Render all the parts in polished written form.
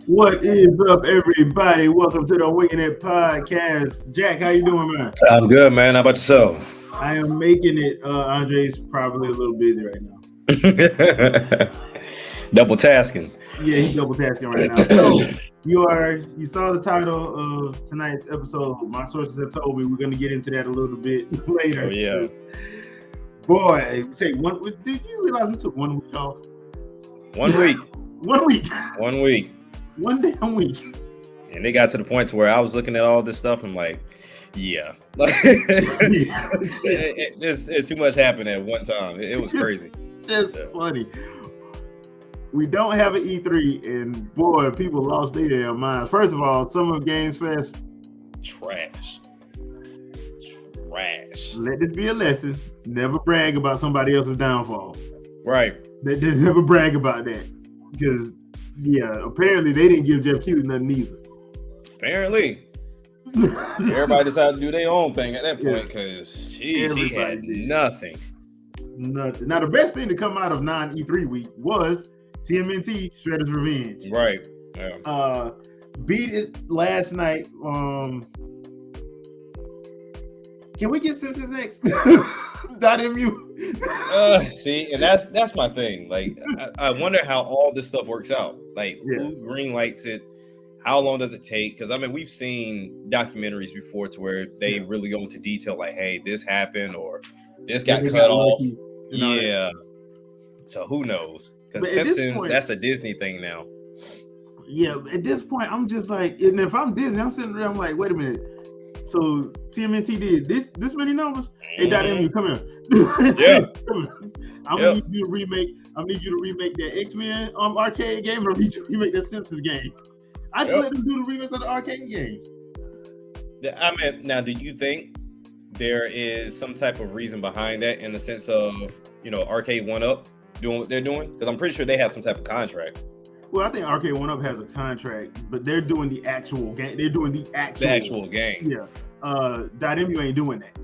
What is up, everybody? Welcome to the Wingin podcast. Jack, how you doing, man? I'm good, man. How about yourself? I am making it. Andre's probably a little busy right now. Double tasking. Yeah, he's double tasking right now. So you saw the title of tonight's episode. My sources have told me we're going to get into that a little bit later. Oh yeah. Boy, did you realize we took 1 week off? 1 week. 1 week. 1 week. 1 damn week. And they got to the point to where I was looking at all this stuff. I'm like, yeah. It's too much happened at one time. It was crazy. Just funny. We don't have an E3, and boy, people lost their damn minds. First of all, Summer Games Fest. Trash. Let this be a lesson. Never brag about somebody else's downfall. Right. They never brag about that. Because, yeah, apparently they didn't give Jeff Keighley nothing either. Apparently. Everybody decided to do their own thing at that point because he had nothing. Nothing. Now, the best thing to come out of non-E3 week was TMNT Shredder's Revenge. Right. Yeah. Beat it last night. Can we get Simpsons next? .mu. See, and that's my thing. Like, I wonder how all this stuff works out. Like, who green lights it? How long does it take? Because I mean, we've seen documentaries before to where they really go into detail, like, hey, this happened or this got cut off. Yeah. So who knows? Because Simpsons, that's a Disney thing now. Yeah, at this point, I'm just like, and if I'm Disney, I'm sitting there, I'm like, wait a minute. So TMNT did this many numbers. Hey, .mu, come here. Yeah. I'm gonna need you to remake. I need you to remake that X-Men arcade game, or I need you to remake that Simpsons game. I just let them do the remakes of the arcade games. I mean, now, do you think there is some type of reason behind that, in the sense of, Arcade 1-Up doing what they're doing? Because I'm pretty sure they have some type of contract. Well, I think Arcade 1-Up has a contract, but they're doing the actual game. They're doing the actual game. Yeah. .mu ain't doing that.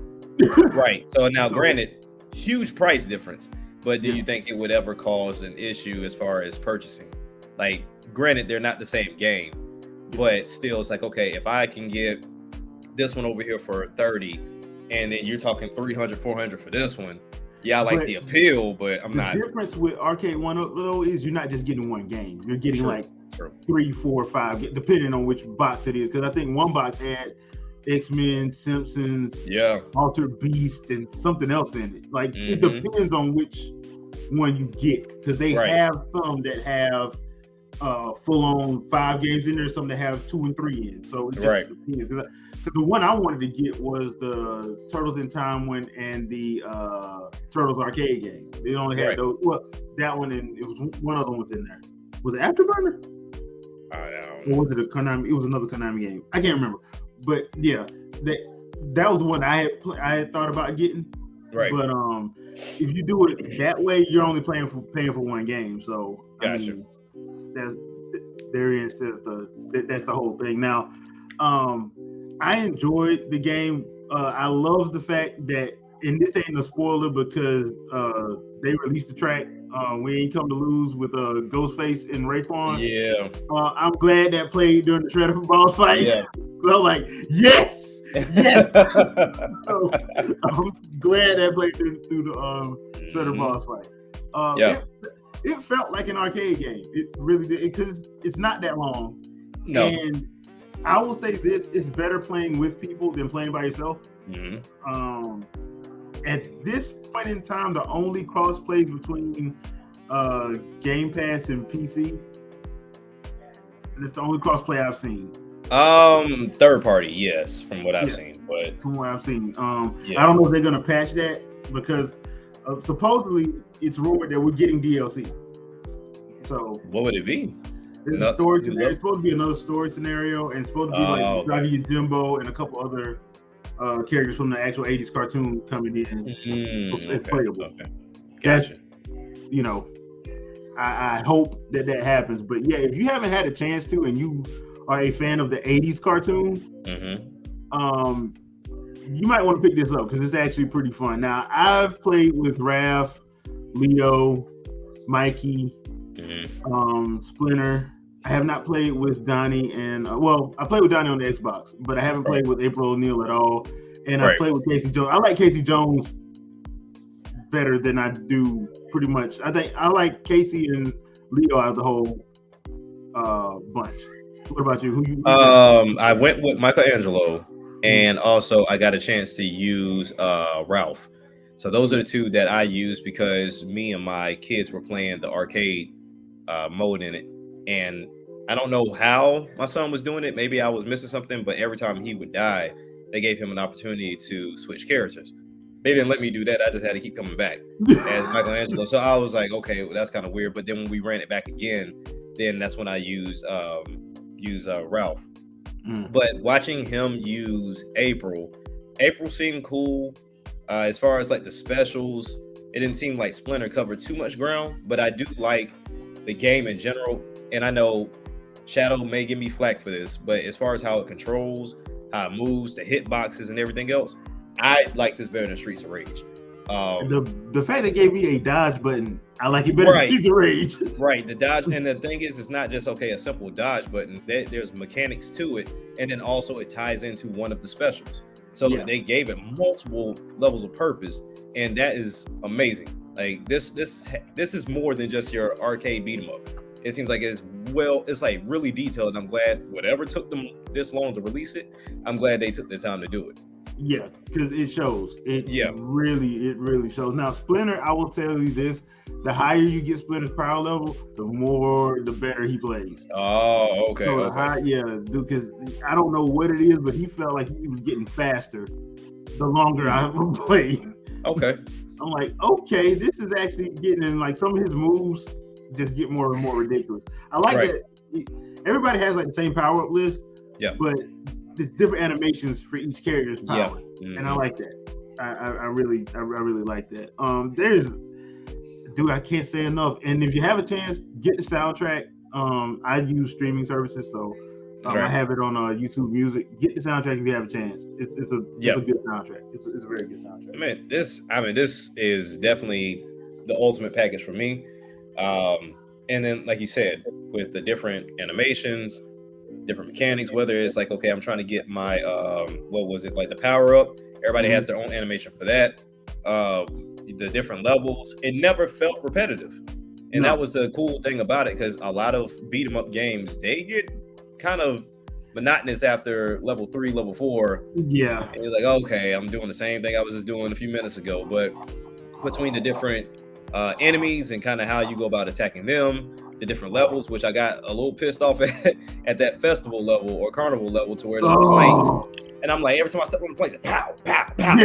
Right. So now, granted, huge price difference, but do you think it would ever cause an issue as far as purchasing? Like, granted, they're not the same game, but still, it's like, okay, if I can get this one over here for 30, and then you're talking 300, 400 for this one. Yeah, I like the appeal, but I'm not. The difference with Arcade 1-Up, though, is you're not just getting one game. You're getting 3, 4, 5, depending on which box it is. Because I think one box had X-Men, Simpsons, Altered Beast, and something else in it. Like, it depends on which one you get. Because they have some that have full-on 5 games in there, some that have 2 and 3 in. So it just depends. Because the one I wanted to get was the Turtles in Time one and the Turtles arcade game. They only had those. Well, that one, and it was one other one's in there. Was it Afterburner? I don't know. Or was it a Konami? It was another Konami game. I can't remember. But yeah, that was the one I had thought about getting. Right. But if you do it that way, you're only paying for one game. So gotcha. I mean, that's the whole thing. Now, I enjoyed the game. I love the fact that, and this ain't a spoiler because they released the track. We Ain't Come to Lose with Ghostface and Raekwon. Yeah. I'm glad that played during the Shredder for Balls fight. Yeah. So I'm like, yes. So I'm glad that played through the Shredder Balls fight. It felt like an arcade game. It really did, because it's not that long. No. And I will say this: it's better playing with people than playing by yourself. Mm-hmm. At this point in time, the only cross plays between Game Pass and PC. It's the only cross play I've seen. Third party, yes, from what I've seen. But from what I've seen, I don't know if they're gonna patch that, because supposedly it's rumored that we're getting DLC. So what would it be? There's a story scenario. It's supposed to be another story scenario, and it's supposed to be like Doggy Jimbo and a couple other characters from the actual 80s cartoon coming in. It's playable. Okay. Gotcha. I hope that happens. But yeah, if you haven't had a chance to, and you are a fan of the 80s cartoon, you might want to pick this up, because it's actually pretty fun. Now, I've played with Raph, Leo, Mikey, Splinter. I have not played with Donnie, and I played with Donnie on the Xbox, but I haven't played with April O'Neil at all. And I played with Casey Jones. I like Casey Jones better than I do pretty much. I think I like Casey and Leo out of the whole bunch. What about you? I went with Michelangelo, and also I got a chance to use Ralph. So those are the two that I used, because me and my kids were playing the arcade mode in it. And I don't know how my son was doing it. Maybe I was missing something, but every time he would die, they gave him an opportunity to switch characters. They didn't let me do that. I just had to keep coming back as Michelangelo. So I was like, okay, well, that's kind of weird. But then when we ran it back again, then that's when I used Ralph. But watching him use April seemed cool. As far as like the specials, it didn't seem like Splinter covered too much ground, but I do like the game in general. And I know Shadow may give me flack for this, but as far as how it controls, how it moves, the hitboxes and everything else, I like this better than Streets of Rage. The fact they gave me a dodge button, I like it better than Streets of Rage. Right, the dodge, and the thing is, it's not just a simple dodge button. There's mechanics to it, and then also it ties into one of the specials. So they gave it multiple levels of purpose, and that is amazing. Like this is more than just your arcade beat 'em up. It seems like it's like really detailed. And I'm glad whatever took them this long to release it, I'm glad they took the time to do it. Yeah, because it shows. It really shows. Now, Splinter, I will tell you this: the higher you get Splinter's power level, the better he plays. Oh, okay. So because I don't know what it is, but he felt like he was getting faster the longer I played. Okay. I'm like, okay, this is actually getting in, like, some of his moves just get more and more ridiculous. I like that everybody has like the same power up list, but there's different animations for each character's power, and I like that. I really like that. I can't say enough. And if you have a chance, get the soundtrack. I use streaming services, so I have it on YouTube Music. Get the soundtrack if you have a chance. It's a good soundtrack. It's a very good soundtrack. This is definitely the ultimate package for me. And then, like you said, with the different animations, different mechanics, whether it's like, okay, I'm trying to get my like the power up. Everybody has their own animation for that. The different levels, it never felt repetitive, and that was the cool thing about it, because a lot of beat 'em up games, they get kind of monotonous after level 3, level 4. And you're like, okay, I'm doing the same thing I was just doing a few minutes ago. But between the different enemies and kind of how you go about attacking them, the different levels, which I got a little pissed off at that festival level or carnival level, to where there's planks, and I'm like, every time I step on the plank, pow, pow, pow.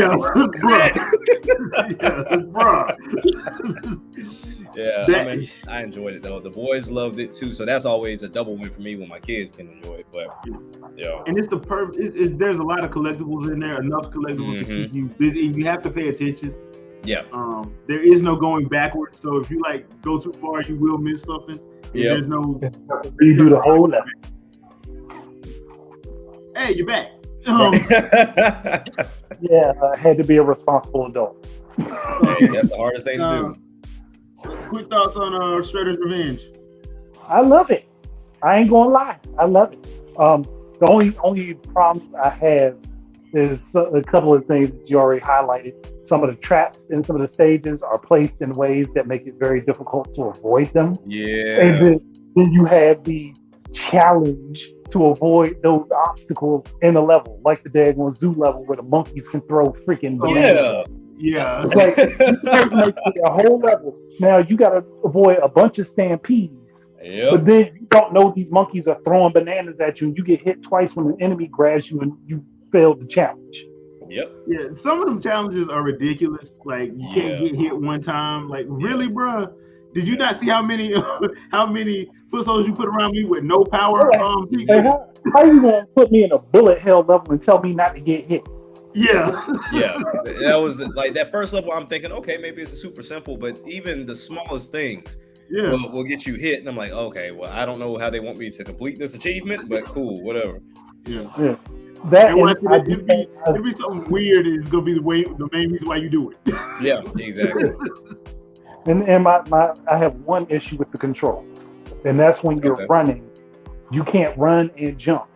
I enjoyed it though. The boys loved it too, so that's always a double win for me when my kids can enjoy it. But and it's the there's a lot of collectibles in there, enough collectibles to keep you busy. You have to pay attention. There is no going backwards, so if you like go too far, you will miss something. There's no redo the whole level. Hey, you're back. I had to be a responsible adult. Hey, that's the hardest thing to do. Quick thoughts on Shredder's Revenge. I love it. I ain't gonna lie, I love it. The only problem I have is a couple of things that you already highlighted. some of the traps in some of the stages are placed in ways that make it very difficult to avoid them. Yeah. And then you have the challenge to avoid those obstacles in the level, like the daggone zoo level where the monkeys can throw freaking bananas. Yeah. It's like you make a whole level. Now you got to avoid a bunch of stampedes. Yep. But then you don't know these monkeys are throwing bananas at you, and you get hit twice when an enemy grabs you and you fail the challenge. Yep. Yeah, some of them challenges are ridiculous. Like you can't get hit one time. Like really, bruh? Did you not see how many foot soldiers you put around me with no power? How you gonna put me in a bullet hell level and tell me not to get hit? Yeah. Yeah. That was like that first level. I'm thinking, okay, maybe it's super simple, but even the smallest things will get you hit. And I'm like, okay, well, I don't know how they want me to complete this achievement, but cool, whatever. Yeah. It'd be something weird. It's gonna be the main reason why you do it. Yeah, exactly. And I have one issue with the controls, and that's when you're running, you can't run and jump.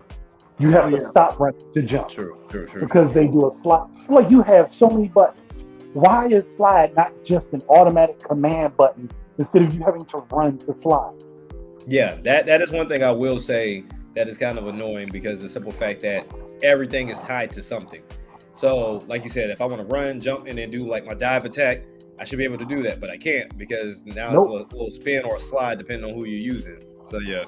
You have to stop running to jump. True. Because they do a slide. Like you have so many buttons. Why is slide not just an automatic command button instead of you having to run to slide? Yeah, that is one thing I will say that is kind of annoying because the simple fact that everything is tied to something. So, like you said, if I want to run, jump, and then do like my dive attack, I should be able to do that, but I can't because now it's a little spin or a slide depending on who you're using. So yeah,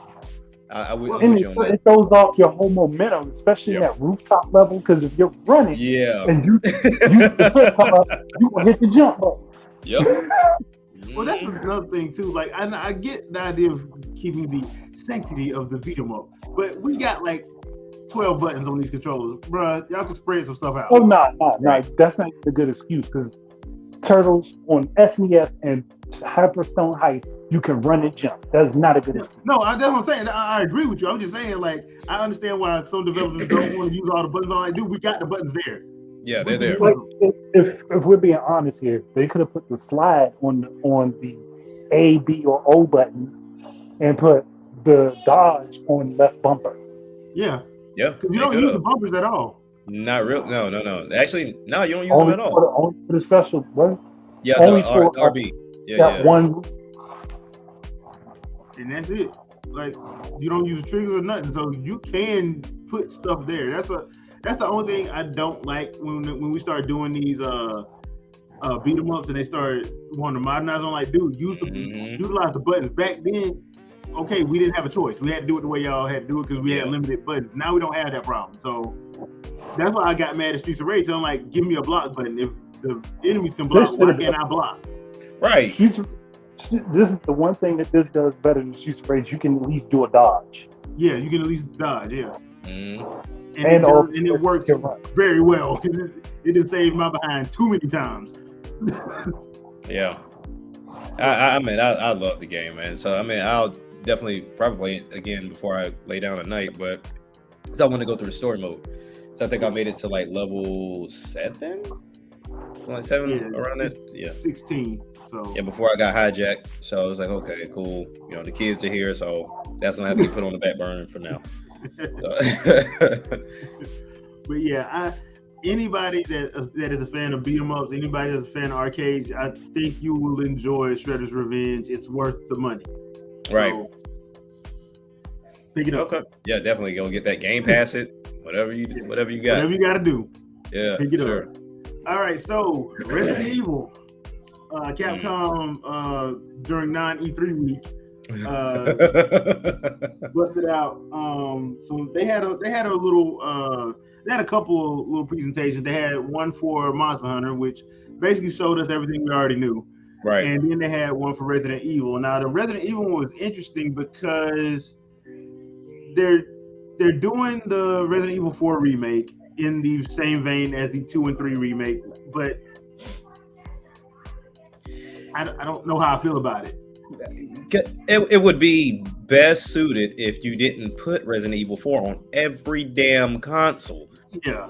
I would. It throws off your whole momentum, especially in that rooftop level. Because if you're running, and you come up, you will hit the jump button. Yep. Well, that's another thing too. Like I get the idea of keeping the sanctity of the beat 'em up, but we got like 12 buttons on these controllers, bruh. Y'all can spread some stuff out. Oh no, that's not a good excuse because Turtles on SNES and Hyperstone Heist, you can run and jump. That's not a good excuse. No, that's what I'm saying. I agree with you. I'm just saying, like, I understand why some developers don't want to use all the buttons. Like, dude, we got the buttons there. Yeah, they're there. Like, if we're being honest here, they could have put the slide on the A, B, or O button and put the dodge on left bumper. Yeah. Yeah. Because you don't use the bumpers at all. Not real. No. Actually, no, you don't use them at all. Only for the special, right? Yeah, only the for RB. Yeah. One. And that's it. Like you don't use triggers or nothing, so you can put stuff there. That's the only thing I don't like when we start doing these beat 'em ups and they start wanting to modernize. I'm like, dude, utilize the buttons. Back then, okay, we didn't have a choice. We had to do it the way y'all had to do it because we had limited buttons. Now we don't have that problem. So that's why I got mad at Streets of Rage. So I'm like, give me a block button. If the enemies can block, why can't I block? Right. This is the one thing that this does better than Streets of Rage. You can at least do a dodge. Yeah, you can at least dodge. Yeah. And it works very well. It did save my behind too many times. Yeah. I mean, I love the game, man. So, I mean, I'll definitely probably play it again before I lay down at night, but because I want to go through the story mode. So I think I made it to like level 7? Like 7 around that? Yeah. 16. So yeah, before I got hijacked. So I was like, okay, cool. You know, the kids are here, so that's gonna have to get put on the back burner for now. But yeah, anybody that is a fan of beat 'em ups, anybody that's a fan of arcades, I think you will enjoy Shredder's Revenge. It's worth the money. Right. So, pick it up. Okay. Yeah, definitely go get that Game Pass it. Whatever you got. Whatever you got to do. Yeah. Pick it up. All right. So Resident Evil, Capcom during non-E3 week busted out. So they had a little. They had a couple of little presentations. They had one for Monster Hunter, which basically showed us everything we already knew. Right. And then they had one for Resident Evil. Now the Resident Evil one was interesting because they're doing the Resident Evil 4 remake in the same vein as the 2 and 3 remake, but I don't know how I feel about it. It would be best suited if you didn't put Resident Evil 4 on every damn console. Yeah.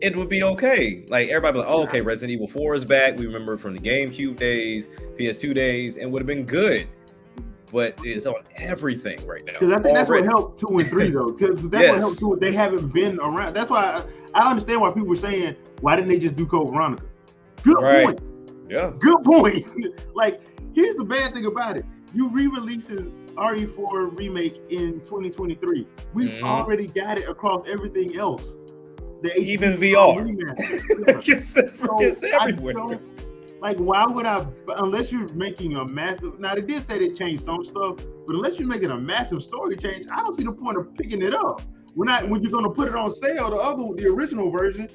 It would be okay. Like everybody like, oh, okay, Resident Evil 4 is back. We remember from the GameCube days, PS2 days, and would have been good. But it's on everything right now. Because I think that's what helped 2 and 3 though. Because that's what helped 2. They haven't been around. That's why I understand why people were saying, why didn't they just do Code Veronica? Good point. Yeah. Good point. Like, here's the bad thing about it. You re-releasing RE4 remake in 2023. We've already got it across everything else. Even VR. It's everywhere. Like, why would I, unless you're making a massive, now they did say they changed some stuff, but unless you're making a massive story change, I don't see the point of picking it up. When you're going to put it on sale, the original version,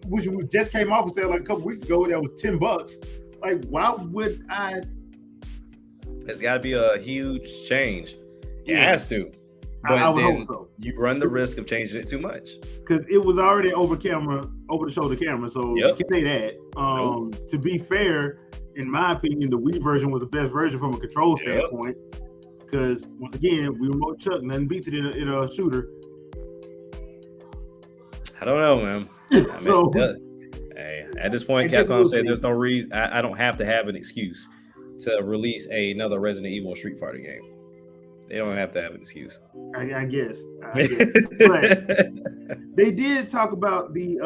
which just came off of sale like a couple weeks ago, that was $10. Like, why would I? It's got to be a huge change. It has to. But I would then hope so. You run the risk of changing it too much. Because it was already over the shoulder camera, so you can say that. To be fair, in my opinion, the Wii version was the best version from a control standpoint. Because once again, we remote chuck, nothing beats it in a shooter. I don't know, man. Hey, at this point, Capcom said there's no reason. I don't have to have an excuse to release another Resident Evil Street Fighter game. They don't have to have an excuse. I guess. But they did talk about the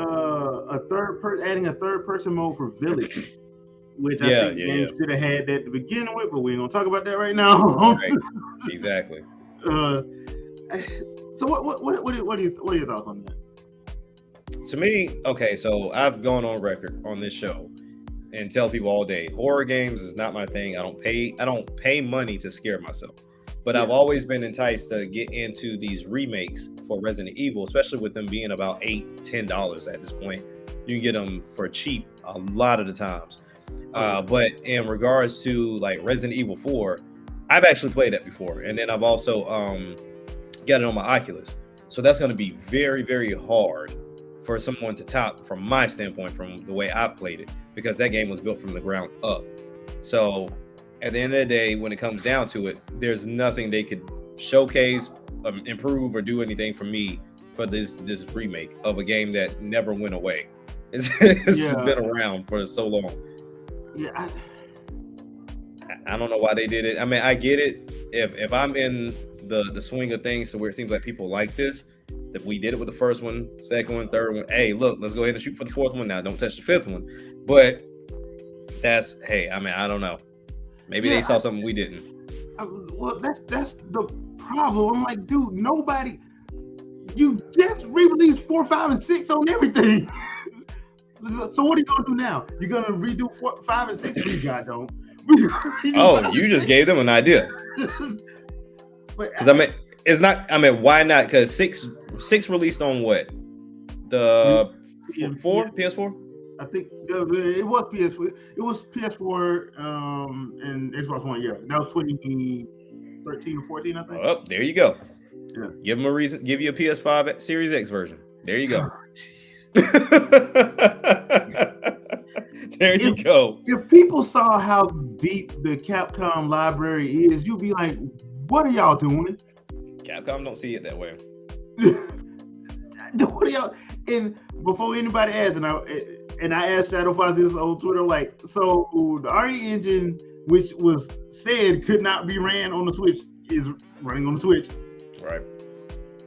adding a third person mode for Village, which I think the game should have had that to begin with, but we ain't gonna talk about that right now. Right. Exactly. So what are your thoughts on that? To me, okay, so I've gone on record on this show and tell people all day, horror games is not my thing. I don't pay money to scare myself. But I've always been enticed to get into these remakes for Resident Evil, especially with them being about $8-10 at this point. You can get them for cheap a lot of the times. But in regards to like Resident Evil 4, I've actually played that before. And then I've also got it on my Oculus. So that's going to be very, very hard for someone to top from my standpoint, from the way I've played it, because that game was built from the ground up. So at the end of the day, when it comes down to it, there's nothing they could showcase, improve, or do anything for me for this remake of a game that never went away. It's been around for so long. Yeah, I don't know why they did it. I mean, I get it. If I'm in the swing of things to where it seems like people like this, that we did it with the first one, second one, third one. Hey, look, let's go ahead and shoot for the fourth one now. Don't touch the fifth one. But I don't know. Maybe they saw something we didn't. Well, that's the problem. I'm like, dude, nobody. You just re-released 4, 5, and 6 on everything. So what are you gonna do now? You're gonna redo 4, 5, and 6? We got don't. You just gave them an idea. Because it's not. Why not? Because six released on what? The PS4. I think it was PS4. It was PS4 and Xbox One. Yeah, that was 2013 or 14, I think. Oh, there you go. Yeah. Give them a reason. Give you a PS5 Series X version. There you go. There you go. If people saw how deep the Capcom library is, you'd be like, "What are y'all doing?" Capcom don't see it that way. What are y'all? And before anybody asks, and I asked Shadow Fox this on Twitter, like, so the RE engine, which was said could not be ran on the Switch, is running on the Switch. Right.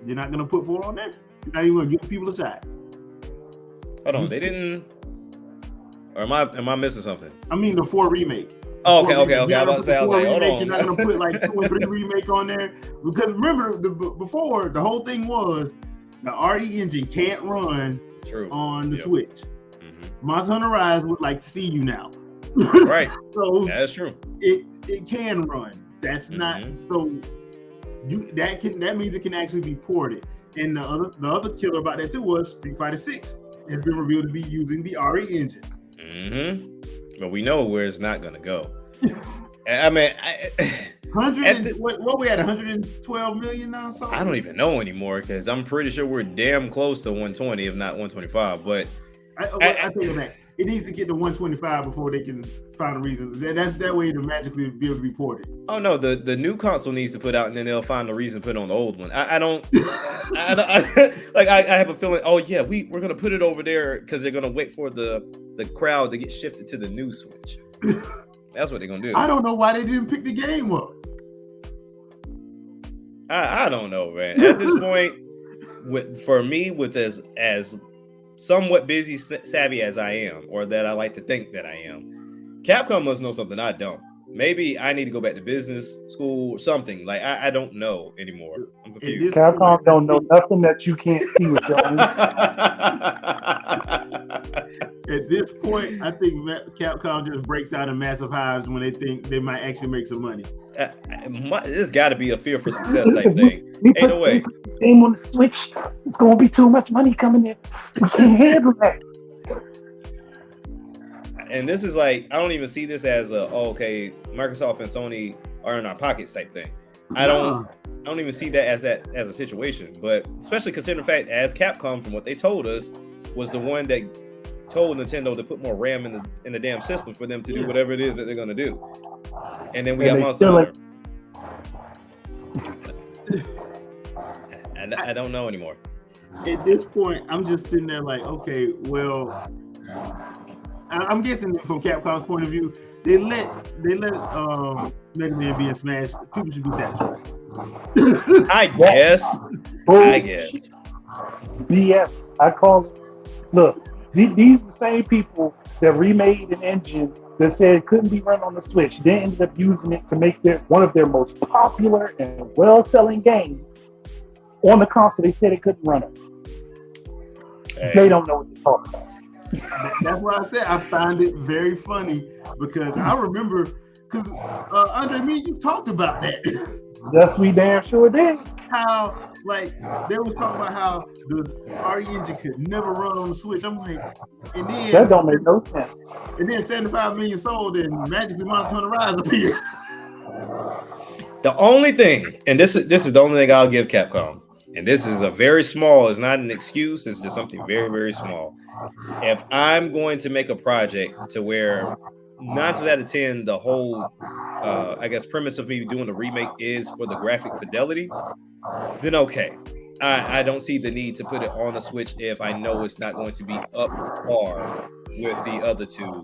You're not gonna put 4 on there. You're not even gonna give people a shot. Hold on, they didn't. Or am I missing something? I mean the 4 remake. Oh, okay. I'm about to say, I was like, hold on. You're not gonna put like 2 and 3 remake on there, because remember before the whole thing was the RE engine can't run on the Switch. Monster Hunter Rise would like to see you now. Right. So that's true. It can run. That's not so. That means it can actually be ported. And the other killer about that too was Street Fighter 6 has been revealed to be using the RE engine. But we know where it's not gonna go. What we at 112 million now? So I don't even know anymore, because I'm pretty sure we're damn close to 120, if not 125. But I think of that. It needs to get to 125 before they can find a reason. That way to magically be able to be ported. Oh no, the new console needs to put out, and then they'll find a reason to put on the old one. I don't I have a feeling. Oh yeah, we're gonna put it over there because they're gonna wait for the crowd to get shifted to the new Switch. That's what they're gonna do. I don't know why they didn't pick the game up. I don't know, man. At this point, with as somewhat busy savvy as I am, or that I like to think that I am, Capcom must know something I don't. Maybe I need to go back to business school or something. Like I don't know anymore. I'm confused. Capcom don't know nothing that you can't see with your own. At this point, I think Capcom just breaks out in massive hives when they think they might actually make some money. There's got to be a fear for success type thing. Ain't no way. Game on the Switch, it's gonna be too much money coming in. We can't handle that. And this is like, I don't even see this as okay, Microsoft and Sony are in our pockets type thing. I don't even see that as a situation. But especially considering the fact, as Capcom, from what they told us, was the one that told Nintendo to put more RAM in the damn system for them to do whatever it is that they're gonna do. And then we got Monster Hunter. And I don't know anymore. At this point, I'm just sitting there like, okay, well, I'm guessing from Capcom's point of view, they let Mega Man be in Smash. People should be satisfied. I guess. BS. I call it. Look, these are the same people that remade an engine that said it couldn't be run on the Switch. They ended up using it to make one of their most popular and well-selling games on the console. They said it couldn't run it. Hey. They don't know what they're talking about. That's why I said I find it very funny, because I remember, because Andre, me and you talked about that. Yes, we damn sure did. How, like, they was talking about how the RE engine could never run on the Switch. I'm like, and then that don't make no sense. And then 75 million sold, and magically Monster Hunter Rise appears. The only thing, and this is the only thing I'll give Capcom, and this is a very small, it's not an excuse, it's just something very, very small. If I'm going to make a project to where 9 times out of 10, the whole, I guess, premise of me doing the remake is for the graphic fidelity, then okay. I don't see the need to put it on the Switch if I know it's not going to be up par with the other two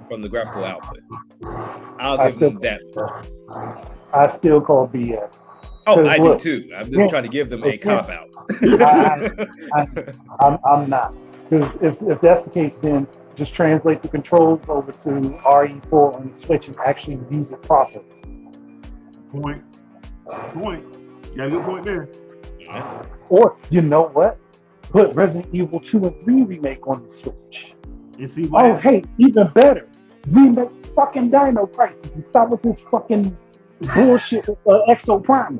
from the graphical output. I'll give them that. I still call BS. Oh, I do too. I'm just trying to give them a cop out. I'm not. Because if that's the case, then just translate the controls over to RE4 on the Switch and actually use it properly. Point. Got a good point there. Yeah. Or, you know what? Put Resident Evil 2 and 3 remake on the Switch. You see what? Oh, hey, even better. Remake fucking Dino Crisis and stop with this fucking bullshit with Exo Primal.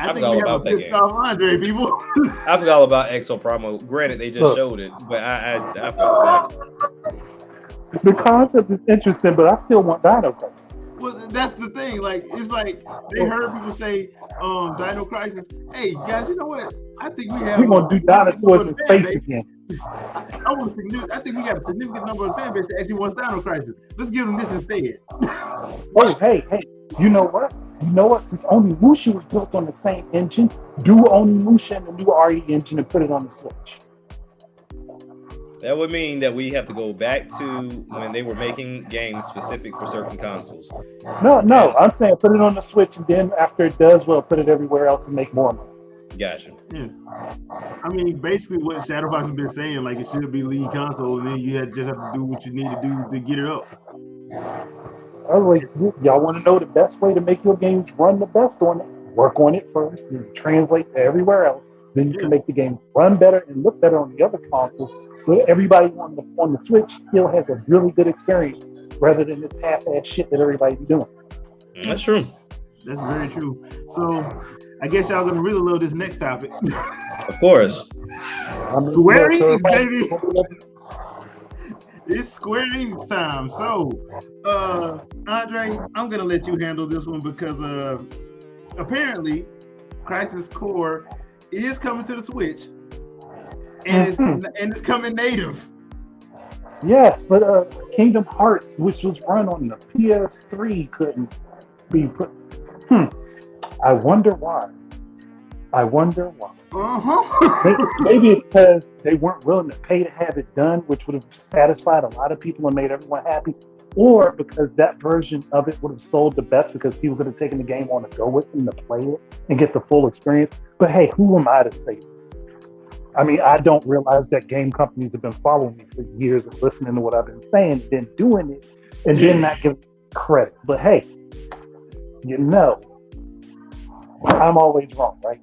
I think we have a pissed off Andre, people. I forgot all about Exo Primal. Granted, they just showed it, but I forgot about it. The concept is interesting, but I still want Dino Crisis. Well, that's the thing. Like, it's like they heard people say, Dino Crisis. Hey, guys, you know what? I think we're gonna do dinosaurs in space again. I think we got a significant number of fan base that actually wants Dino Crisis. Let's give them this instead. Oh, hey, you know what? Since Onimusha was built on the same engine, do Onimusha and the new RE engine and put it on the Switch. That would mean that we have to go back to when they were making games specific for certain consoles. No, I'm saying put it on the Switch, and then after it does well, put it everywhere else and make more money. Gotcha. Yeah. I mean, basically what Shadowbox has been saying, like, it should be lead console, and then you just have to do what you need to do to get it up. Y'all want to know the best way to make your games run the best on it? Work on it first, and translate to everywhere else. Then you can make the game run better and look better on the other consoles. So everybody on the Switch still has a really good experience, rather than this half-ass shit that everybody's doing. That's true. That's very true. So I guess y'all gonna really love this next topic. Of course. Square Enix, baby. It's Square Enix time. So, Andre, I'm gonna let you handle this one because apparently, Crisis Core is coming to the Switch, and it's coming native. Yes, but Kingdom Hearts, which was run on the PS3, couldn't be put. I wonder why. Maybe it's because they weren't willing to pay to have it done, which would have satisfied a lot of people and made everyone happy, or because that version of it would have sold the best because people could have taken the game on to go with them to play it and get the full experience. But hey, who am I to say this? I mean, I don't realize that game companies have been following me for years and listening to what I've been saying, then doing it, and then not giving credit. But hey, I'm always wrong, right?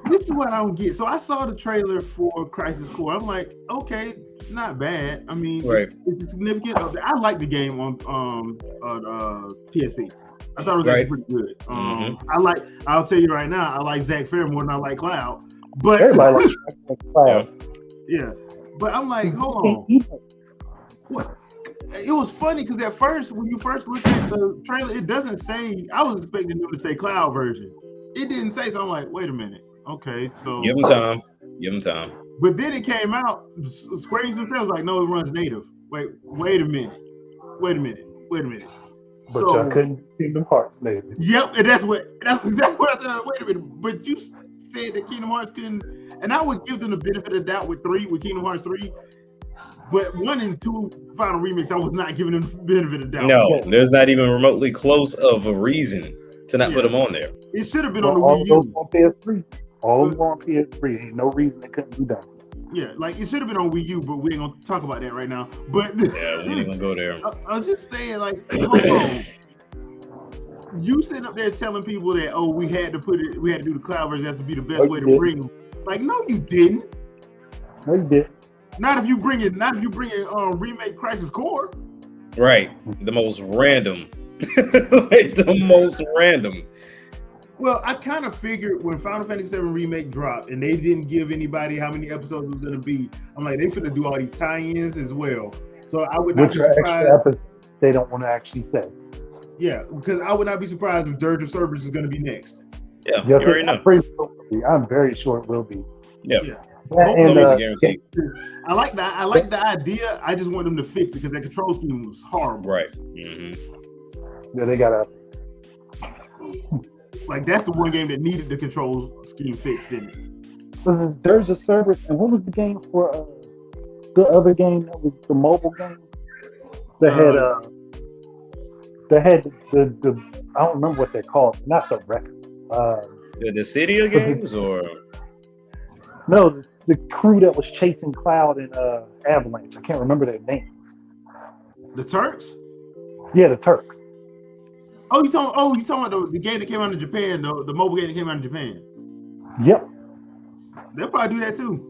This is what I don't get. So I saw the trailer for Crisis Core. I'm like, okay, not bad. I mean, it's significant. I like the game on PSP. I thought it was actually pretty good. I'll tell you right now, I like Zach Fair more than I like Cloud. But everybody likes Cloud. Yeah. But I'm like, hold on. What? It was funny because at first, when you first look at the trailer, it doesn't say. I was expecting them to say Cloud version. It didn't say, so I'm like, wait a minute. Okay, so give them time. But then it came out. Square Enix themselves like, no, it runs native. Wait a minute. But y'all couldn't Kingdom Hearts native. Yep, and that's exactly what I said. Wait a minute, but you said that Kingdom Hearts couldn't, and I would give them the benefit of the doubt with Kingdom Hearts 3. But 1 and 2 final remix, I was not giving them the benefit of the doubt. No, there's not even remotely close of a reason to not put them on there. It should have been on the Wii U. On PS3. All on PS3. Ain't no reason it couldn't be done. Yeah, like it should have been on Wii U, but we ain't gonna talk about that right now. But yeah, we ain't gonna go there. I'm just saying, like, hold on. You sitting up there telling people that we had to do the cloud version. That's to be the best way to bring them. Like, no, you didn't. No, you didn't. Not if you bring it. Remake Crisis Core. Right, the most random. Like the most random. Well, I kind of figured when Final Fantasy VII Remake dropped and they didn't give anybody how many episodes it was going to be, I'm like, they finna do all these tie-ins as well. So I would not be surprised. Episodes they don't want to actually say. Yeah, because I would not be surprised if Dirge of Cerberus is going to be next. Yeah, you already know. I'm very sure it will be. Yeah. Guaranteed. I like that. I like the idea. I just want them to fix it because that control scheme was horrible. Right. Yeah, they gotta. Like, that's the one game that needed the control scheme fixed, didn't it? This is Dirge of Cerberus, and what was the game for the other game that was the mobile game? That had the I don't remember what they're called. Not the record. The Dissidia games or no, the crew that was chasing Cloud and Avalanche. I can't remember their names. The Turks? Yeah, the Turks. Oh, you talking about the game that came out in Japan, the mobile game that came out in Japan? Yep. They'll probably do that too.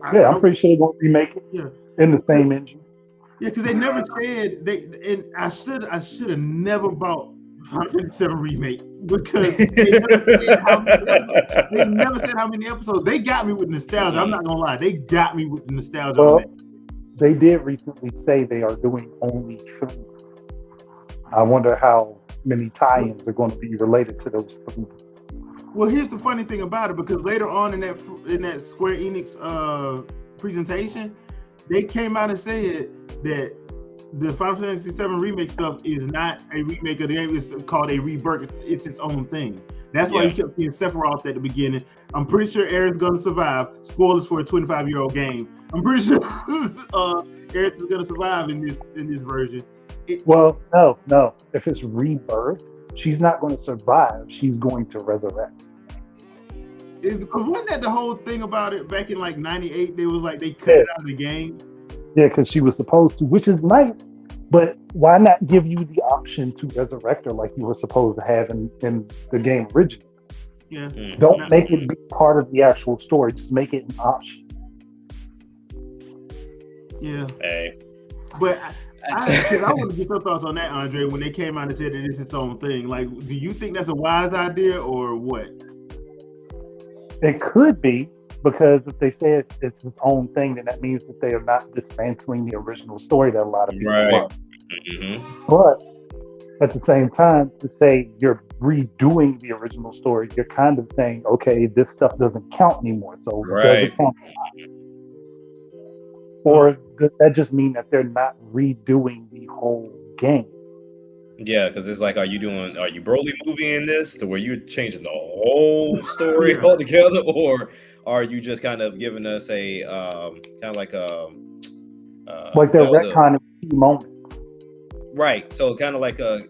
I'm pretty sure they're gonna remake it. Yeah. In the same engine. Yeah, because they never said and I should have never bought Final Fantasy VII Remake because they never said how many episodes. They got me with nostalgia. I'm not gonna lie, they got me with the nostalgia. Well, they did recently say they are doing only 3. I wonder how many tie-ins are going to be related to those 3. Well, here's the funny thing about it, because later on in that Square Enix presentation, they came out and said that the Final Fantasy VII Remake stuff is not a remake of the game. It's called a rebirth. It's its own thing. That's why you kept seeing Sephiroth at the beginning. I'm pretty sure Aerith's going to survive. Spoilers for a 25-year-old game. I'm pretty sure Aerith is going to survive in this version. No. If it's rebirth, she's not going to survive. She's going to resurrect. Wasn't that the whole thing about it back in like '98? They was like they cut it out of the game. Yeah, because she was supposed to, which is nice. But why not give you the option to resurrect her like you were supposed to have in the game originally? Yeah. Don't make it be part of the actual story. Just make it an option. Yeah. Hey. But I want to get your thoughts on that, Andre, when they came out and said that it's its own thing. Like, do you think that's a wise idea or what? It could be, because if they say it's its own thing, then that means that they are not dismantling the original story that a lot of people love. But at the same time, to say you're redoing the original story, you're kind of saying, okay, this stuff doesn't count anymore. So does it count? Or does that just mean that they're not redoing the whole game? Yeah, because it's like, are you Broly movie in this to where you're changing the whole story altogether, or are you just kind of giving us a kind of like they're retconning key moments? Right. So kind of like a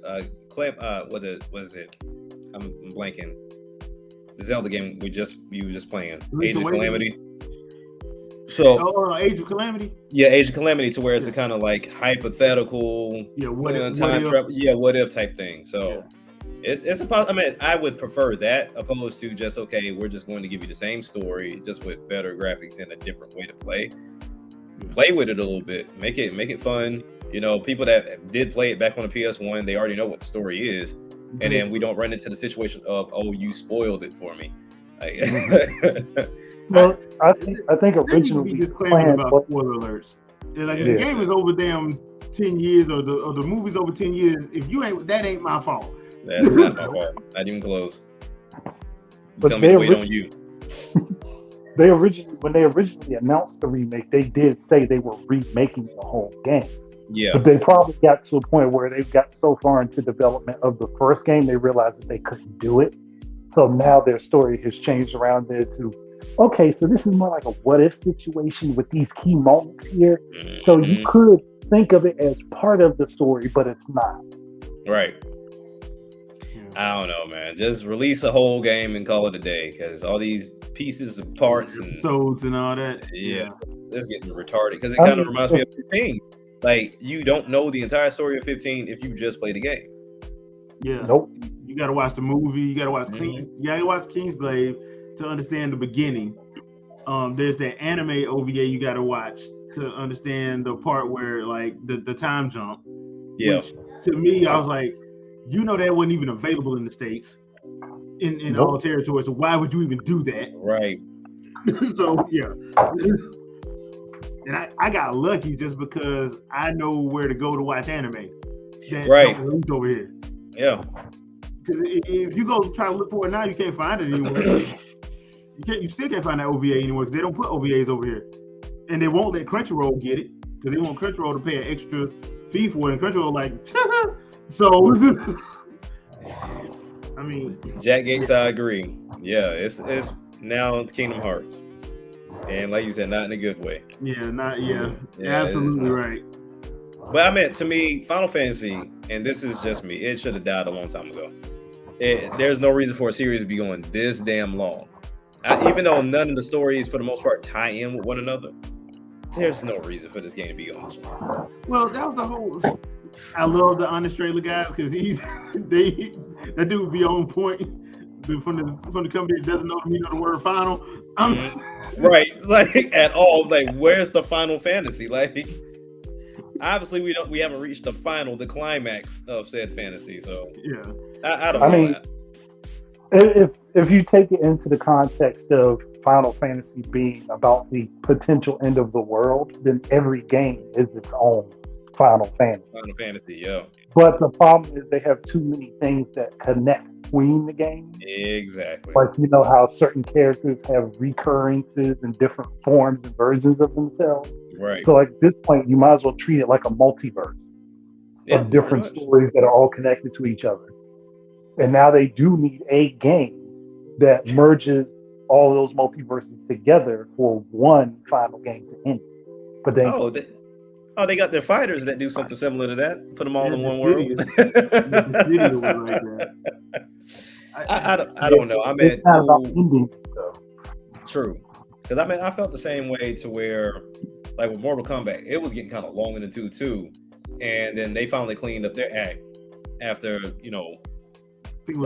clip. What is it? I'm blanking. the Zelda game you were just playing, Age of Calamity. So, Age of Calamity. Yeah, Age of Calamity, to where it's a kind of like hypothetical, what if type thing. So it's a I mean, I would prefer that opposed to just we're just going to give you the same story just with better graphics and a different way to play. Play with it a little bit, make it fun. You know, people that did play it back on the PS1, they already know what the story is, and then we don't run into the situation of, oh, you spoiled it for me. Well, I think originally disclaimers about spoiler alerts. Like if the game is over damn 10 years or the movie's over 10 years, if you ain't, that ain't my fault. That's not my fault. Not even close. Tell me to wait on you. When they originally announced the remake, they did say they were remaking the whole game. Yeah. But they probably got to a point where they've got so far into development of the first game, they realized that they couldn't do it. So now their story has changed around there to, okay, so this is more like a what-if situation with these key moments here. Mm-hmm. So you could think of it as part of the story, but it's not. Right. I don't know, man. Just release a whole game and call it a day, because all these pieces and parts and episodes and all that. Yeah, it's getting retarded, because it kind of reminds me of 15. Like, you don't know the entire story of 15 if you just play the game. Yeah. Nope. You got to watch the movie. You got to watch you got to watch Kingsglaive to understand the beginning. There's that anime OVA you got to watch to understand the part where like the time jump. Yeah. Which, to me, I was like, that wasn't even available in the States, in all territories. So why would you even do that? Right. So yeah. And I got lucky just because I know where to go to watch anime. Right. Over here. Yeah. Because if you go try to look for it now, you can't find it anywhere. You still can't find that OVA anymore because they don't put OVAs over here, and they won't let Crunchyroll get it because they want Crunchyroll to pay an extra fee for it. And Crunchyroll like, so. I mean, Jack Gates, I agree. Yeah, it's now Kingdom Hearts. And like you said, not in a good way. Yeah, absolutely right. But I mean, to me, Final Fantasy, and this is just me, it should have died a long time ago. There's no reason for a series to be going this damn long. Even though none of the stories, for the most part, tie in with one another, there's no reason for this game to be going this long. Well, that was the whole... I love the Honest Trailer guys because that dude be on point. From the company that doesn't know the word final. Right, like at all. Like, where's the Final Fantasy? Like, obviously we haven't reached the climax of said fantasy. So yeah, I don't know. If you take it into the context of Final Fantasy being about the potential end of the world, then every game is its own Final Fantasy. Final Fantasy, yeah. But the problem is they have too many things that connect between the games. Exactly. Like, how certain characters have recurrences and different forms and versions of themselves. Right. So, like, at this point, you might as well treat it like a multiverse of different stories that are all connected to each other. And now they do need a game that merges all those multiverses together for one final game to end. But they got their fighters that do something similar to that. Put them all in one world. I don't know. I mean, it's not about ending, though. True. Because I mean, I felt the same way to where, like with Mortal Kombat, it was getting kind of long in the tooth too, and then they finally cleaned up their act after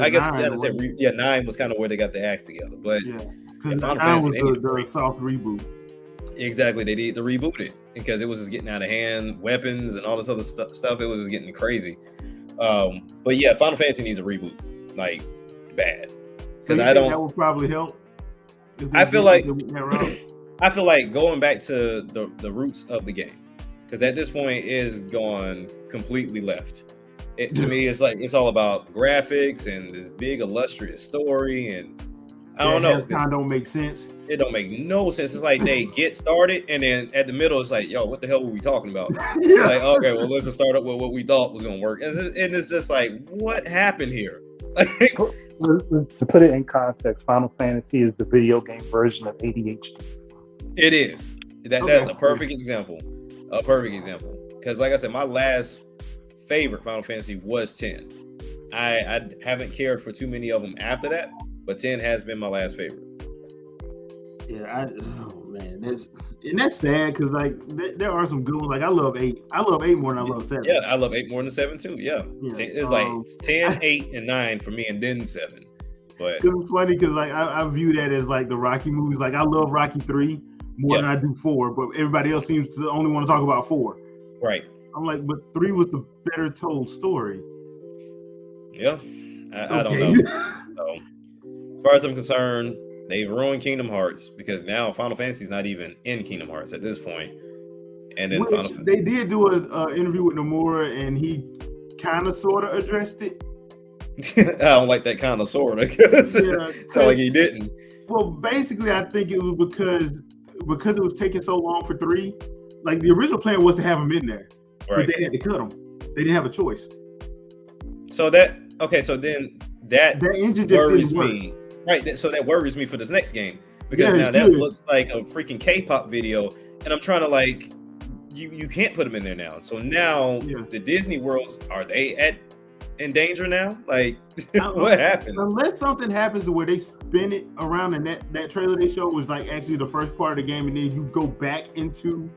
I guess 9 was kind of where they got the act together, but Final Fantasy was the soft reboot. Exactly, they did the reboot it because it was just getting out of hand, weapons and all this other stuff. It was just getting crazy. But yeah, Final Fantasy needs a reboot, like bad. Because that would probably help. I feel like going back to the roots of the game, because at this point it is gone completely left. To me, it's like it's all about graphics and this big illustrious story, and I don't know. It kind of don't make sense. It don't make no sense. It's like they get started, and then at the middle, it's like, yo, what the hell were we talking about? Like, okay, well, let's just start up with what we thought was going to work. And it's just like, what happened here? To put it in context, Final Fantasy is the video game version of ADHD. It is. That's a perfect example. A perfect example. Because like I said, my last favorite Final Fantasy was 10. I haven't cared for too many of them after that. but 10 has been my last favorite. Yeah, that's sad because like there are some good ones. Like I love 8. I love 8 more than I love 7. Yeah, I love 8 more than 7 too. Yeah. It's like 10, 8, and 9 for me, and then 7. But it's funny because like I view that as like the Rocky movies. Like I love Rocky 3 more than I do 4, but everybody else seems to only want to talk about 4. Right. I'm like, but 3 was the better told story. Yeah, I don't know. So, as far as I'm concerned, they've ruined Kingdom Hearts because now Final Fantasy's not even in Kingdom Hearts at this point. And then they did do an interview with Nomura, and he kind of sort of addressed it. I don't like that kind of sort of because like he didn't. Well, basically, I think it was because it was taking so long for 3. Like the original plan was to have him in there, but they had to cut him. They didn't have a choice. So then that engine just worries me. Right, so that worries me for this next game because now that looks like a freaking K-pop video, and I'm trying to like, you can't put them in there now. So now the Disney worlds, are they in danger now? Like, what happens? Unless something happens to where they spin it around, and that trailer they showed was like actually the first part of the game, and then you go back into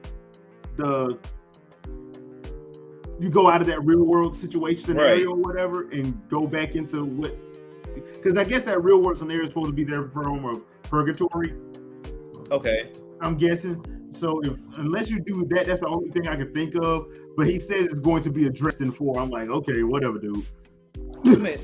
you go out of that real world situation scenario or whatever, and go back into what. Because I guess that real world scenario is supposed to be their form of purgatory. Okay. I'm guessing. So unless you do that, that's the only thing I can think of. But he says it's going to be addressed in 4. I'm like, okay, whatever, dude. I mean,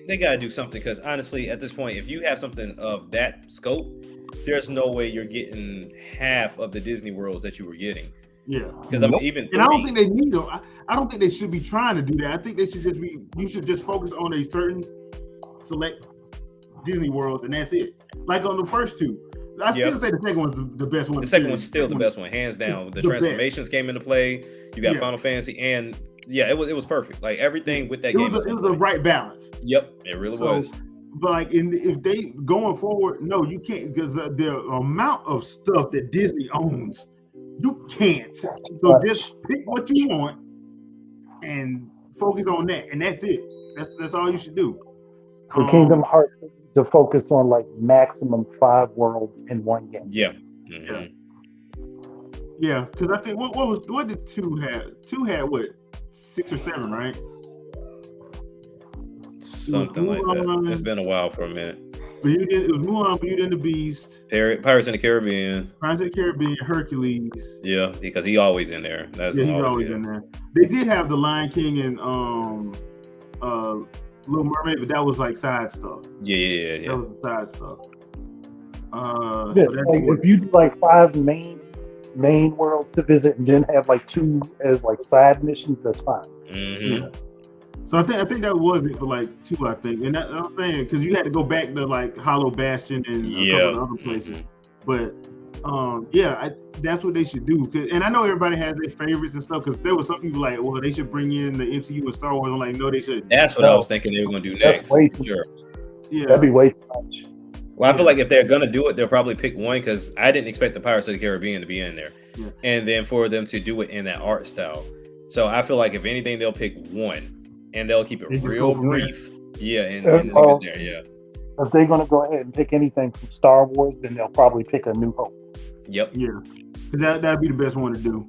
they got to do something because honestly, at this point, if you have something of that scope, there's no way you're getting half of the Disney worlds that you were getting. Yeah. Because I mean, even and I don't think they need them. I don't think they should be trying to do that. I think they should just be. You should just focus on a certain select Disney worlds, and that's it. Like on the first 2. I still say the second one's the best one. The second one's still the best one, hands down. The transformations came into play. You got Final Fantasy, and it was perfect. Like everything with that game. It was the right balance. Yep, it really was. But like, if they going forward, no, you can't, because the amount of stuff that Disney owns, you can't. So just pick what you want and focus on that, and that's it. That's all you should do. For Kingdom Hearts to focus on like maximum 5 worlds in one game. Yeah. Yeah, because I think what did 2 have? 2 had what, 6 or 7, right? Something like that. It's been a while for a minute. It was Mulan, Beauty and the Beast, Pirates in the Caribbean, Hercules. Yeah, because he's always in there. He's always in there. They did have the Lion King and Little Mermaid, but that was like side stuff. Yeah. That was side stuff. So like if you do like 5 main worlds to visit and then have like 2 as like side missions, that's fine. Mm-hmm. Yeah. So I think that was it for like 2, I think, and I'm saying because you had to go back to like Hollow Bastion and a couple of other places, but that's what they should do. And I know everybody has their favorites and stuff, because there was some people like, well, they should bring in the MCU and Star Wars. I'm like, no, they shouldn't. That's what I was thinking they were going to do next. Sure. Yeah, that'd be way too much. Well, I feel like if they're going to do it, they'll probably pick one, because I didn't expect the Pirates of the Caribbean to be in there, and then for them to do it in that art style. So I feel like if anything, they'll pick one. And they'll keep it real brief. Yeah, and leave it there, yeah. If they're going to go ahead and pick anything from Star Wars, then they'll probably pick A New Hope. Yep. Yeah. Because that'd be the best one to do.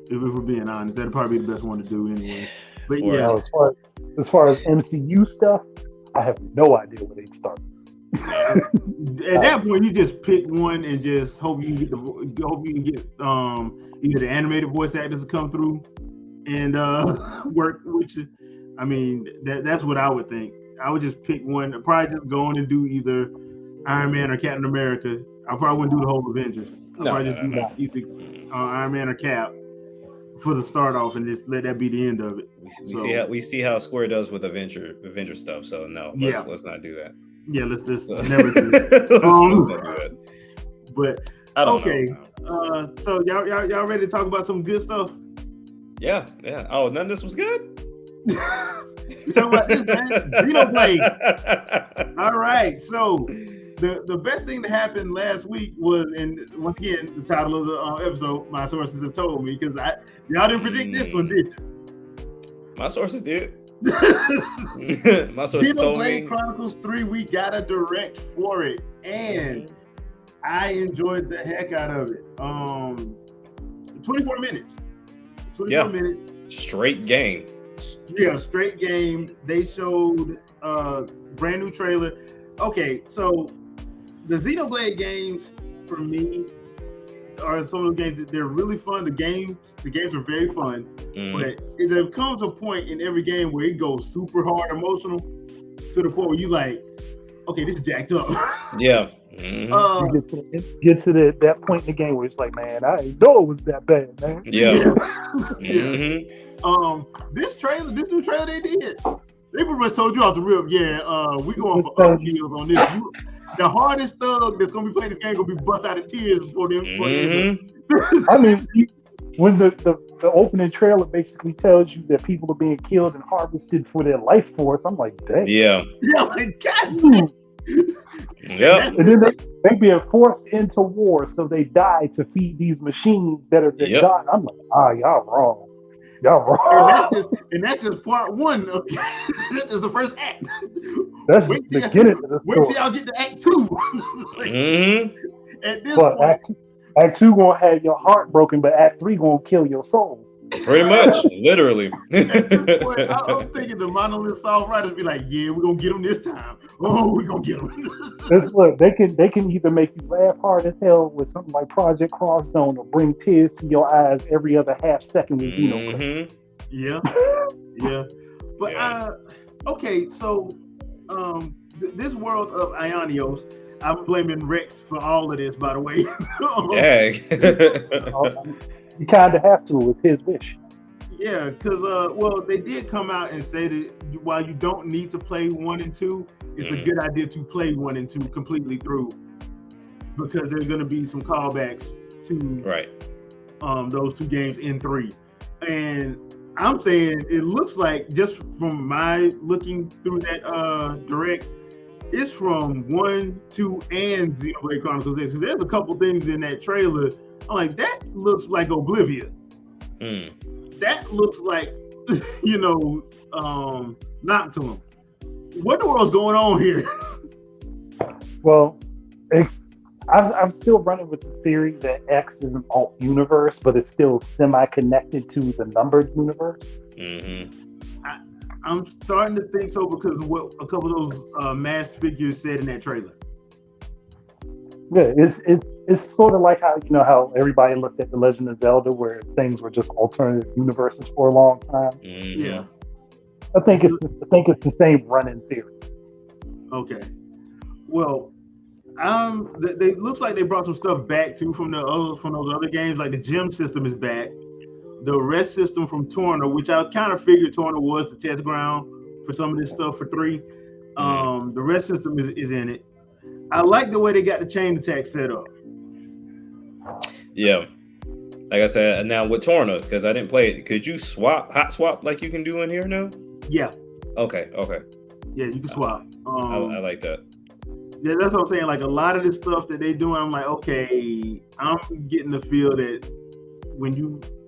If we're being honest, that'd probably be the best one to do anyway. But as far as MCU stuff, I have no idea where they'd start. At that point, you just pick one and just hope you can get either the animated voice actors to come through and work with you. I mean, that's what I would think. I would just pick one. I'd probably just go on and do either Iron Man or Captain America. I probably wouldn't do the whole Avengers. I'd probably just do either Iron Man or Cap for the start off, and just let that be the end of it. We see how Square does with Avenger stuff. So no, let's not do that. Yeah, let's never do that. Let's not do that. But I don't know. So y'all ready to talk about some good stuff? Yeah. Oh, none of this was good? You talking about this, man? Xenoblade. All right. So the best thing that happened last week was, and once again, the title of the episode, my sources have told me, because y'all didn't predict this one, did you? My sources did. Xenoblade Chronicles 3, we got a direct for it, and I enjoyed the heck out of it. 24 minutes. 24 minutes. Straight game. Yeah, straight game. They showed a brand new trailer. Okay, so the Xenoblade games for me are some of the games that they're really fun. The games are very fun, but there comes a point in every game where it goes super hard emotional to the point where you like, okay, this is jacked up. Yeah. You get to that point in the game where it's like, man, I didn't know it was that bad, man. Yeah. This new trailer they did, they pretty much told you off the rip, we going for up kills on this. The hardest thug that's gonna be playing this game gonna be bust out of tears before them. I mean, when the opening trailer basically tells you that people are being killed and harvested for their life force, I'm like, dang. Yeah. Yeah, like God. Yeah. And then they being forced into war, so they die to feed these machines that are their god. I'm like, y'all wrong. Y'all wrong. And that's just part one. That is the first act. That's wait till y'all get to act 2. At this point, act 2 gonna have your heart broken, but act 3 gonna kill your soul. Pretty much, literally. I'm thinking the Monolith Soft Riders be like, yeah, we're gonna get them this time. Oh, we're gonna get them. Look, they can either make you laugh hard as hell with something like Project Cross Zone or bring tears to your eyes every other half second with Xenoblade. Yeah. But okay, so this world of Ionios, I'm blaming Rex for all of this, by the way. You kind of have to with his wish. Yeah, because they did come out and say that while you don't need to play 1 and 2, it's a good idea to play 1 and 2 completely through, because there's going to be some callbacks to those 2 games in 3. And I'm saying it looks like, just from my looking through that direct, it's from 1, 2, and Xenoblade Chronicles X. So there's a couple things in that trailer. I'm like, that looks like Oblivion. That looks like, Noctilum. What the world's going on here? Well, I'm still running with the theory that X is an alt universe, but it's still semi-connected to the numbered universe. I'm starting to think so because of what a couple of those masked figures said in that trailer. Yeah, it's sort of like how everybody looked at The Legend of Zelda, where things were just alternative universes for a long time. Yeah, I think it's the same running theory. Okay, well, they looks like they brought some stuff back too from those other games. Like the gem system is back, the rest system from Torna, which I kind of figured Torna was the test ground for some of this stuff for 3. The rest system is in it. I like the way they got the chain attack set up. Yeah. Like I said, now with Torna, because I didn't play it, could you hot swap like you can do in here now? Yeah. Okay. Yeah, you can swap. I like that. Yeah, that's what I'm saying. Like a lot of this stuff that they doing, I'm like, okay, I'm getting the feel that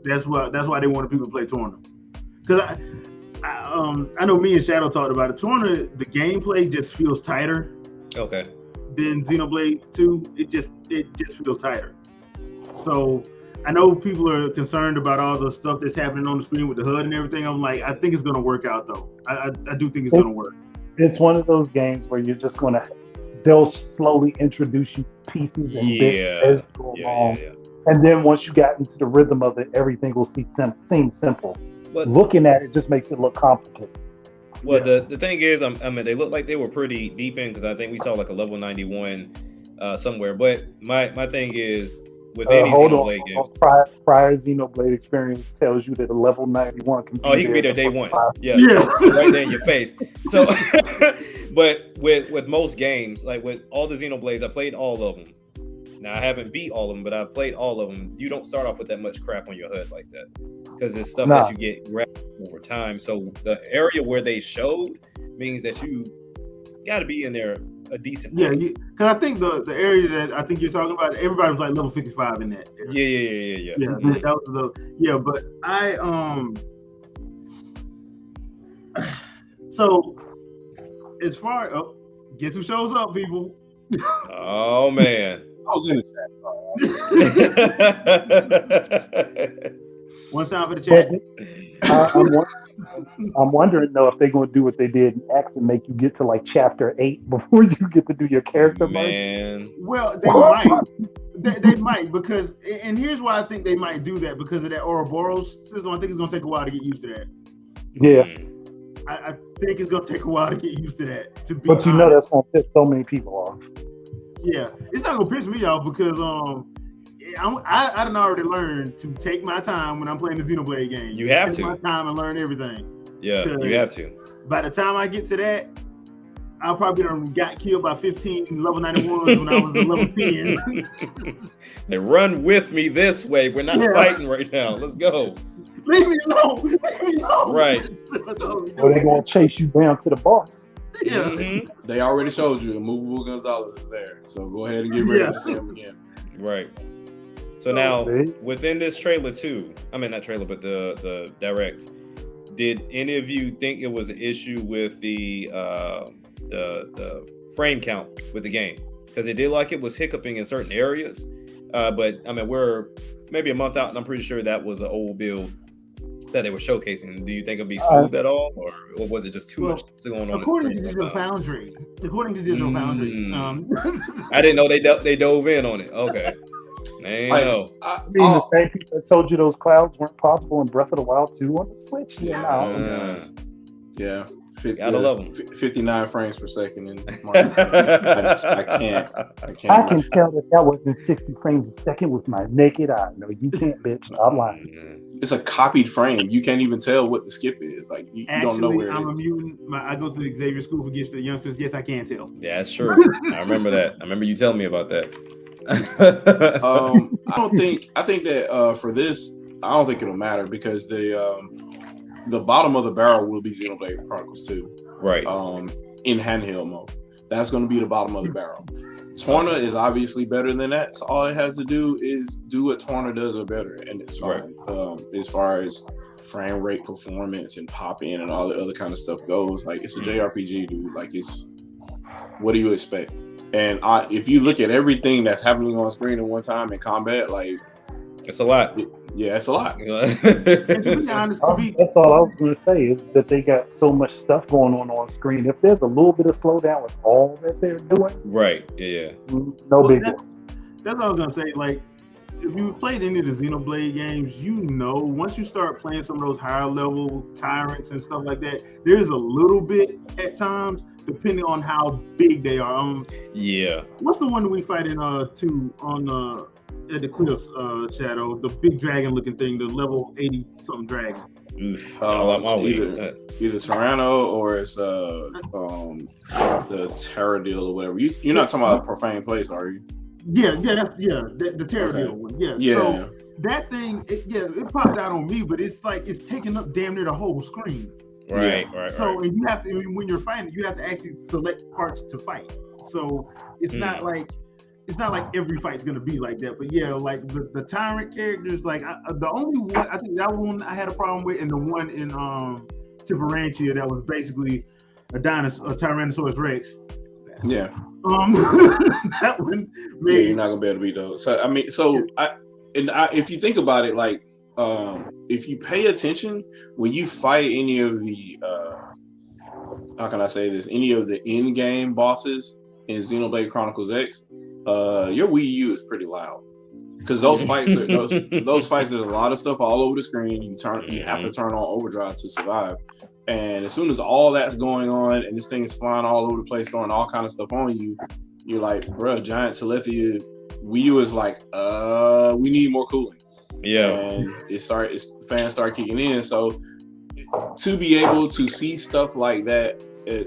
that's why they wanted people to play Torna. Because I know me and Shadow talked about it. Torna, the gameplay just feels tighter. Okay. Than Xenoblade 2, it just feels tighter. So I know people are concerned about all the stuff that's happening on the screen with the HUD and everything. I'm like, I think it's gonna work out though. I do think it's gonna work. It's one of those games where you're just they'll slowly introduce you pieces and bits as you go along. And then once you got into the rhythm of it, everything will seem simple. But looking at it just makes it look complicated. Well, the thing is, I mean, they look like they were pretty deep in, because I think we saw like a level 91 somewhere. But my thing is, with any Xenoblade games, prior Xenoblade experience tells you that a level 91 can be he can be there day 1. Yeah, right there in your face. So, but with most games, like with all the Xenoblades, I played all of them. Now I haven't beat all of them, but I played all of them. You don't start off with that much crap on your HUD like that, because it's stuff that you get grabbed over time. So the area where they showed means that you got to be in there a decent. Yeah, because I think the area that I think you're talking about, everybody was like level 55 in that area. Yeah. Mm-hmm. That was but So, as far guess who shows up, people? Oh man, I was in the chat. One time for the chat. I'm wondering though if they're going to do what they did in X and make you get to like chapter 8 before you get to do your character. Man, well, they might. They might, because, and here's why I think they might do that, because of that Ouroboros system. I think it's going to take a while to get used to that. Yeah. I think it's going to take a while to get used to that. But you know that's going to piss so many people off. Yeah. It's not going to piss me off because I done already learned to take my time when I'm playing the Xenoblade game. You have take to. my time and learn everything. Yeah, you have to. By the time I get to that, I probably got killed by 15 level 91s when I was level 10. They run with me this way. We're not fighting right now. Let's go. Leave me alone. Leave me alone. Right. Or they're going to chase you down to the boss. Yeah. Mm-hmm. They already showed you Immovable Gonzalez is there. So go ahead and get ready to see him again. Right. So now, within this trailer too, I mean not trailer, but the direct, did any of you think it was an issue with the frame count with the game? Because it did like it was hiccuping in certain areas, but I mean we're maybe a month out, and I'm pretty sure that was an old build that they were showcasing. Do you think it'll be smooth at all, or was it just too much going on? According to Digital Foundry, I didn't know they dove in on it. Okay. The same people that told you those clouds weren't possible in Breath of the Wild 2 on the Switch. Yeah. Gotta love them. 59 frames per second. And I can't. I can tell that wasn't 60 frames a second with my naked eye. No, you can't, bitch. I'm lying. It's a copied frame. You can't even tell what the skip is. Like you don't know where it is. I'm a mutant. I go to the Xavier School for Gifts for the Youngsters. Yes, I can tell. Yeah, that's true. I remember that. I remember you telling me about that. I think that for this, I don't think it'll matter because the bottom of the barrel will be Xenoblade Chronicles 2. Right. In handheld mode. That's going to be the bottom of the barrel. Torna is obviously better than that. So all it has to do is do what Torna does or better, and it's fine. Right. As far as frame rate, performance, and pop in and all the other kind of stuff goes, like it's a JRPG, dude. Like what do you expect? And if you look at everything that's happening on screen at one time in combat, like it's a lot. It's a lot. That's all I was going to say is that they got so much stuff going on screen. If there's a little bit of slowdown with all that they're doing, right? Yeah. No big deal. That's all I was going to say. Like, if you played any of the Xenoblade games, once you start playing some of those higher level tyrants and stuff like that, there's a little bit at times, depending on how big they are. Yeah. What's the one that we fight in two on at the cliffs, Shadow? The big dragon looking thing, the level 80 something dragon. Either Tyranno or it's the Terradil or whatever. You're not talking about a Profane Place, are you? Yeah, the Terradil one. Yeah. So that thing, it popped out on me, but it's like it's taking up damn near the whole screen. Right. So and you have to, when you're fighting, you have to actually select parts to fight. So it's not like every fight's gonna be like that. But yeah, like the tyrant characters, like the only one I think that one I had a problem with, and the one in Tiburantia that was basically a Tyrannosaurus Rex. Yeah. That one. You're not gonna be able to beat those. So I mean, if you think about it, like if you pay attention when you fight any of the how can I say this? Any of the in-game bosses in Xenoblade Chronicles X, your Wii U is pretty loud because those fights there's a lot of stuff all over the screen. You have to turn on overdrive to survive. And as soon as all that's going on and this thing is flying all over the place, throwing all kind of stuff on you, you're like, bruh, Giant Telethia Wii U is like, we need more cooling. Yeah. And fans start kicking in. So to be able to see stuff like that,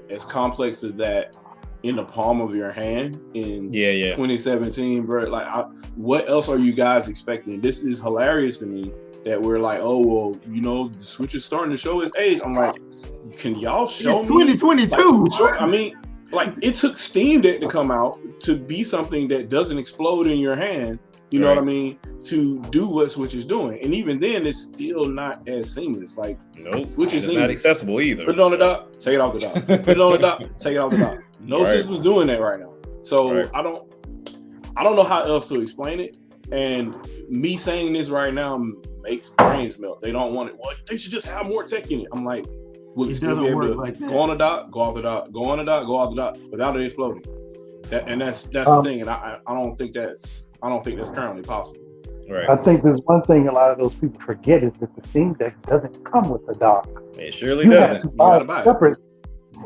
as complex as that in the palm of your hand in 2017, bro, like what else are you guys expecting? This is hilarious to me that we're like, oh, well, the Switch is starting to show its age. I'm like, can y'all show me? 2022. Like, I mean, like it took Steam Deck to come out to be something that doesn't explode in your hand You know what I mean? To do what Switch is doing. And even then, it's still not as seamless. Like, nope. Switch is not accessible either. Put it on the dock, take it off the dock. Put it on the dock, take it off the dock. No system's doing that right now. So I don't know how else to explain it. And me saying this right now makes brains melt. They don't want it. Well, they should just have more tech in it. I'm like, will it still be able to like go on the dock, go off the dock, go on the dock, go off the dock without it exploding? That's the thing, and I don't think that's currently possible. Right. I think there's one thing a lot of those people forget is that the Steam Deck doesn't come with a dock. It surely doesn't. You gotta buy separate.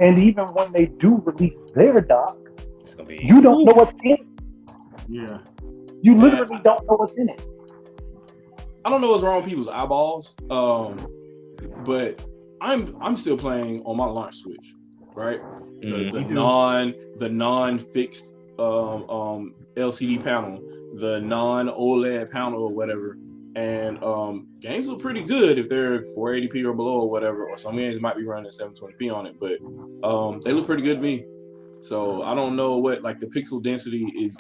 And even when they do release their dock, it's gonna be you don't know what's in it. Yeah. You literally don't know what's in it. I don't know what's wrong with people's eyeballs, but I'm still playing on my launch Switch, right? The non-fixed LCD panel, the non-OLED panel or whatever, and games look pretty good if they're 480p or below or whatever, or some games might be running 720p on it, but they look pretty good to me. So I don't know what, like, the pixel density is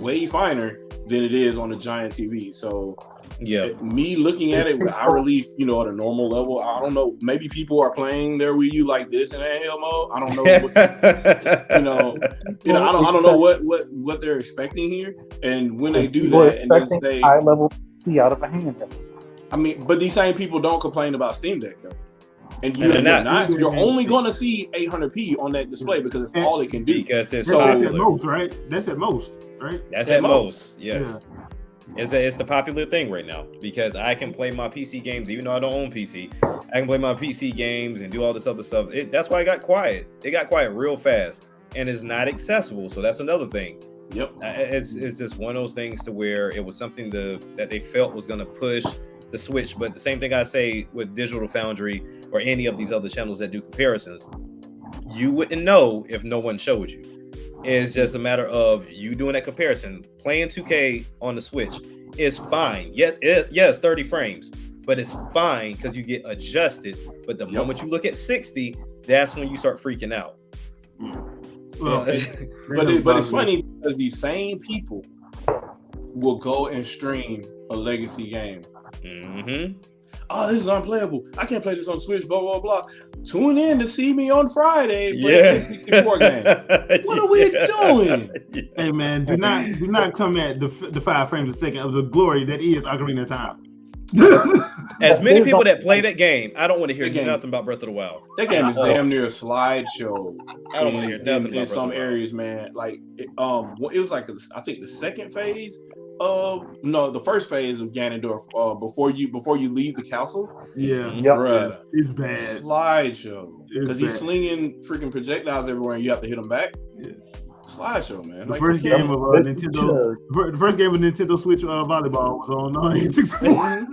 way finer than it is on a giant TV. So me looking at it with eye relief, at a normal level, I don't know. Maybe people are playing their Wii U like this in handheld mode. I don't know. I don't know what they're expecting here. And when they do that, and they say high level see out of a handheld. I mean, but these same people don't complain about Steam Deck though. And you're only going to see 800p on that display because it's all it can do. Because it's that's at most, right? That's at most, right? That's at most. Yes. Yeah. It's the popular thing right now because I can play my PC games even though I don't own PC. I can play my PC games and do all this other stuff. That's why it got quiet. It got quiet real fast, and it's not accessible. So that's another thing. Yep. It's just one of those things to where it was something that they felt was going to push the Switch. But the same thing I say with Digital Foundry or any of these other channels that do comparisons, you wouldn't know if no one showed you. It's just a matter of you doing that comparison. Playing 2K on the Switch is fine. Yes, 30 frames, but it's fine because you get adjusted. But the moment you look at 60, that's when you start freaking out. Well, but it's funny because these same people will go and stream a legacy game. Mm-hmm. Oh, this is unplayable. I can't play this on Switch, blah, blah, blah. Tune in to see me on Friday playing this 64 game. What are we doing? Hey, man, do not come at the 5 frames a second of the glory that is Ocarina of Time. As many people that play that game, I don't want to hear nothing about Breath of the Wild. That game is damn near a slideshow. I don't want to hear nothing in some areas, man. Like, it was like, I think the second phase the first phase of Ganondorf, before you leave the castle. Yeah, bruh, it's bad. Slideshow because he's slinging freaking projectiles everywhere, and you have to hit them back. Yeah, slideshow, man. The first game of Nintendo, the first game of Nintendo Switch volleyball was on 64.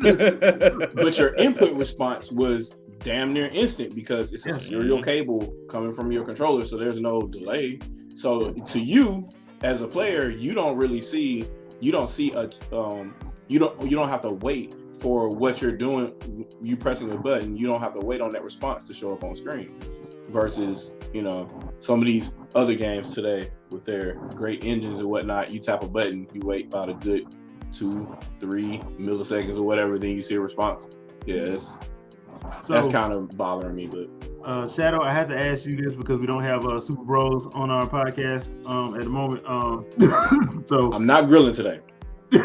But your input response was damn near instant because it's a serial cable coming from your controller, so there's no delay. So to you as a player, you don't see you don't have to wait for what you're doing. You pressing a button, you don't have to wait on that response to show up on screen. Versus, some of these other games today with their great engines and whatnot, you tap a button, you wait about a good 2-3 milliseconds or whatever, then you see a response. Yeah, that's kind of bothering me. But Shadow, I had to ask you this because we don't have Super Bros on our podcast at the moment. So I'm not grilling today. Well,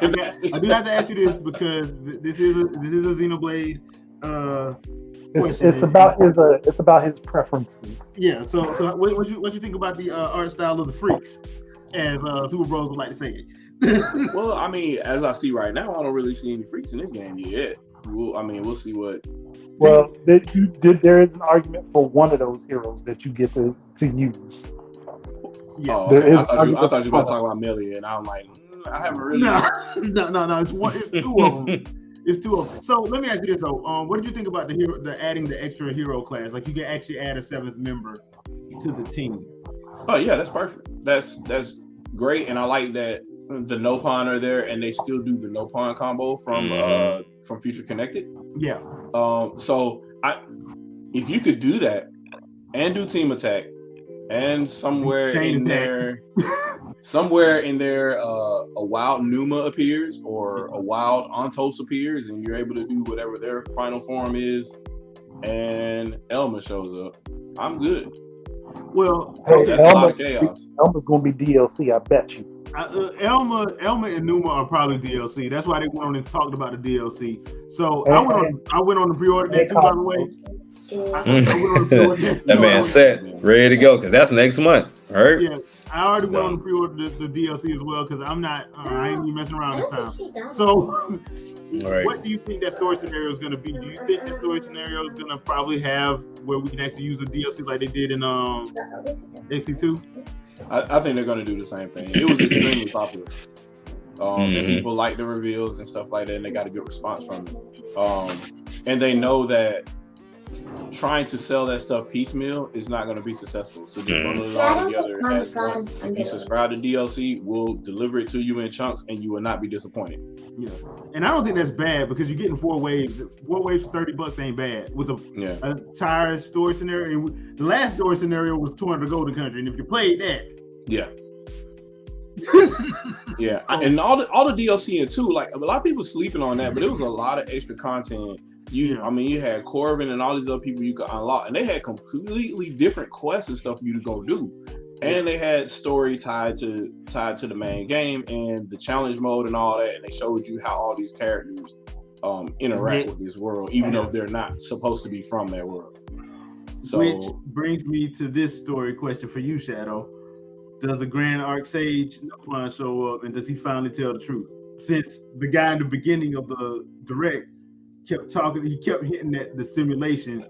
I do have to ask you this because this is a Xenoblade question. It's about his preferences. Yeah. So what you think about the art style of the freaks, as Super Bros would like to say it? Well, I mean, as I see right now, I don't really see any freaks in this game yet. We'll see what. Well, there is an argument for one of those heroes that you get to use. Yeah. Oh, okay. I thought you were about to talk about Millie, and I'm like, I haven't really. No. It's two of them. It's two of them. So let me ask you this though. What did you think about the adding the extra hero class? Like you can actually add a 7th member to the team. Oh yeah, that's perfect. That's great, and I like that the Nopon are there, and they still do the Nopon combo from Future Connected. Yeah. So if you could do that and do team attack and somewhere in there somewhere in there, a wild Numa appears or a wild Ontos appears, and you're able to do whatever their final form is, and Elma shows up. I'm good. Well, that's a lot of chaos. Elma's gonna be DLC, I bet you. Elma and Numa are probably DLC. That's why they went on and talked about the DLC. So I went on the pre-order day too, by the way. That man set, ready to go, because that's next month. All right. Yeah, I already went on the pre-order the DLC as well, because I'm not. I ain't even messing around this time. So, what do you think that story scenario is going to be? Do you think the story scenario is going to probably have where we can actually use the DLC like they did in XC2? I think they're going to do the same thing. It was extremely popular. And people like the reveals and stuff like that, and they got a good response from it. And they know that trying to sell that stuff piecemeal is not going to be successful. So just bundle it all together as one. If you subscribe to DLC, we'll deliver it to you in chunks, and you will not be disappointed. Yeah, and I don't think that's bad because you're getting 4 waves. 4 waves for $30 ain't bad with a entire story scenario. The last story scenario was 200 Golden Country, and if you played that, yeah, and all the DLC and too, like a lot of people sleeping on that, but it was a lot of extra content. I mean, you had Corvin and all these other people you could unlock, and they had completely different quests and stuff for you to go do. And they had story tied to the main game and the challenge mode and all that. And they showed you how all these characters interact with this world, even though they're not supposed to be from that world. So, which brings me to this story question for you, Shadow. Does the Grand Arc Sage Nopon show up, and does he finally tell the truth? Since the guy in the beginning of the direct kept talking, he kept hitting at the simulation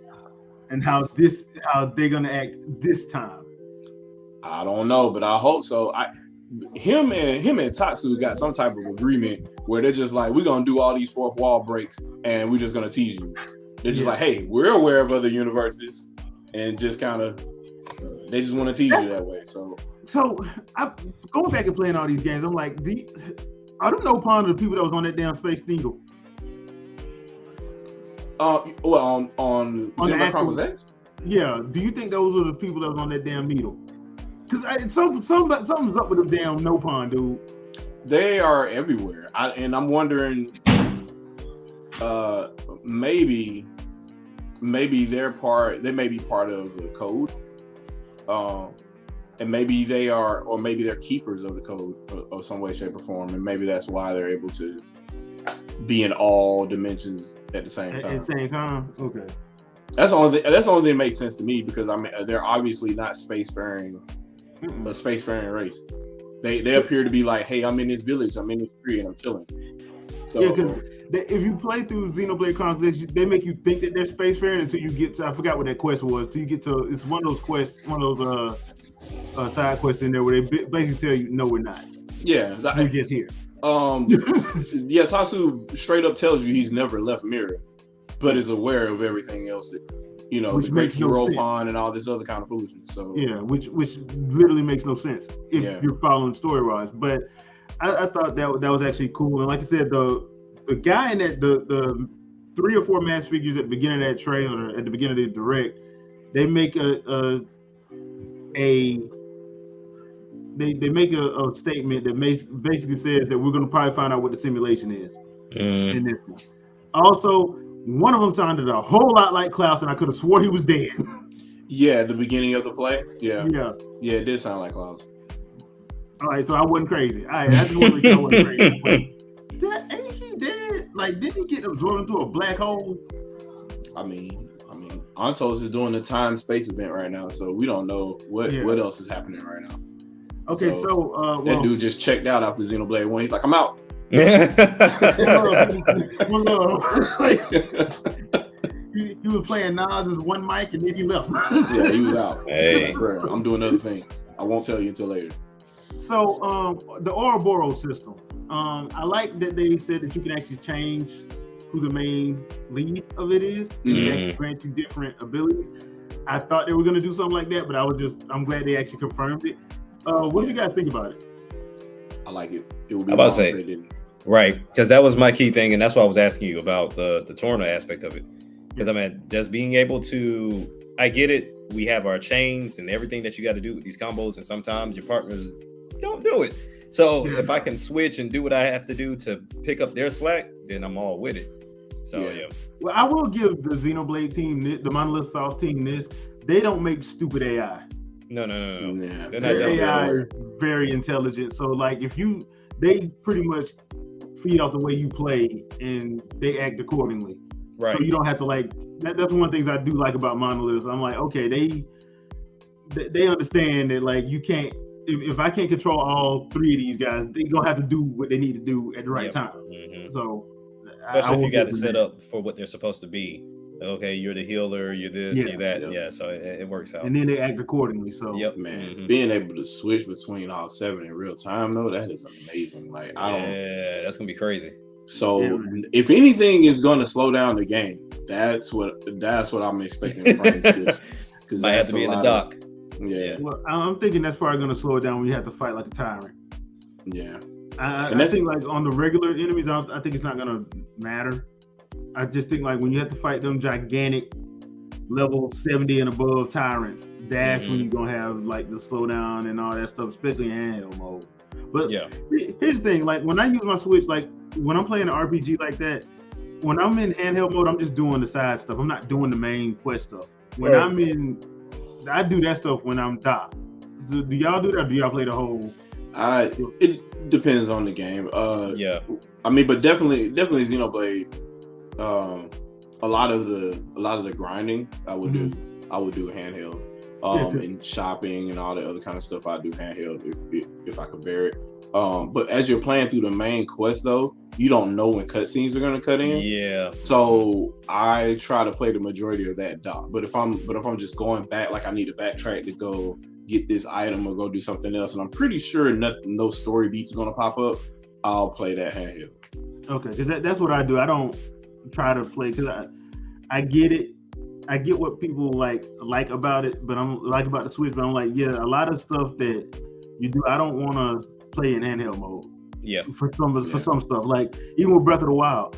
and how they're gonna act this time. I don't know, but I hope so. Him and Tatsu got some type of agreement where they're just like, we're gonna do all these fourth wall breaks and we're just gonna tease you. They're just like, hey, we're aware of other universes, and just kind of they just want to tease you that way. So I'm going back and playing all these games. I'm like, I don't know the people that was on that damn Space Needle. Well, on Xenoblade Chronicles X? Yeah. Do you think those were the people that was on that damn needle? Because something's up with the damn Nopon, dude. They are everywhere. And I'm wondering, maybe they may be part of the code. And maybe they are, or maybe they're keepers of the code of some way, shape, or form. And maybe that's why they're able to be in all dimensions at the same time. At the same time? Okay. That's the only thing that makes sense to me, because I mean they're obviously not spacefaring race. They appear to be like, hey, I'm in this village, I'm in this tree, and I'm chilling. So yeah, because if you play through Xenoblade Chronicles, they make you think that they're spacefaring until you get to, I forgot what that quest was. Until you get to, it's one of those quests, side quests in there where they basically tell you, no, we're not. Yeah, we're just here. Yeah, Tatsu straight up tells you he's never left Mirror, but is aware of everything else that, which the Great Hero Pond and all this other kind of foolishness. So yeah, which literally makes no sense if you're following story wise. But I thought that was actually cool. And like I said, the guy in that the 3 or 4 mass figures at the beginning of that trailer, at the beginning of the direct, they make a statement that basically says that we're going to probably find out what the simulation is in this one. Also, one of them sounded a whole lot like Klaus, and I could have swore he was dead. Yeah, at the beginning of the play. Yeah, it did sound like Klaus. All right, so I wasn't crazy. I just wanted to know I wasn't crazy. But ain't he dead? Like, did he get absorbed into a black hole? I mean, Ontos is doing the time-space event right now, so we don't know what else is happening right now. Okay, so that dude just checked out after Xenoblade 1. He's like, I'm out. He was playing Nas's one mic and then he left. Yeah, he was out. Hey. I'm doing other things. I won't tell you until later. So the Ouroboros system. I like that they said that you can actually change who the main lead of it is. And it actually grants you different abilities. I thought they were going to do something like that, but I'm glad they actually confirmed it. What do you guys think about it? I like it. It would be about to say, they didn't. Right, because that was my key thing, and that's why I was asking you about the Torna aspect of it. Because I mean, just being able to, I get it. We have our chains and everything that you got to do with these combos, and sometimes your partner's don't do it. So if I can switch and do what I have to do to pick up their slack, then I'm all with it. So yeah. Well, I will give the Xenoblade team, the Monolith Soft team, this. They don't make stupid AI. No. Yeah. Their AI is very intelligent. So like they pretty much feed off the way you play and they act accordingly. Right. So you don't have to like that's one of the things I do like about Monolith. I'm like, okay, they understand that like you can't if I can't control all three of these guys, they're gonna have to do what they need to do at the right time. Mm-hmm. So especially if you got it set up for what they're supposed to be. Okay, you're the healer, you're this, you're that. Yep. Yeah, so it works out. And then they act accordingly. So man, being able to switch between all 7 in real time though, that is amazing. Like that's gonna be crazy. So if anything is gonna slow down the game, that's what I'm expecting from this. Because might have to be in the dock. Well, I'm thinking that's probably gonna slow it down when you have to fight like a tyrant. Yeah. I think like on the regular enemies, I think it's not gonna matter. I just think like when you have to fight them gigantic level 70 and above tyrants, that's when you're gonna have like the slowdown and all that stuff, especially in handheld mode. But here's the thing, like when I use my Switch, like when I'm playing an RPG like that, when I'm in handheld mode, I'm just doing the side stuff. I'm not doing the main quest stuff. When I do that stuff when I'm docked. So do y'all do that? Or do y'all play the whole? It depends on the game. I mean, but definitely Xenoblade. A lot of the grinding I would do handheld. And shopping and all the other kind of stuff I do handheld if I could bear it. But as you're playing through the main quest though, you don't know when cutscenes are gonna cut in. Yeah. So I try to play the majority of that dock. But if I'm just going back, like I need to backtrack to go get this item or go do something else, and I'm pretty sure no story beats are gonna pop up, I'll play that handheld. Okay, because that's what I do. I don't try to play because I get it. I get what people like about it, but I'm like about the Switch. But I'm like, a lot of stuff that you do, I don't want to play in handheld mode. Yeah. For some stuff, like even with Breath of the Wild,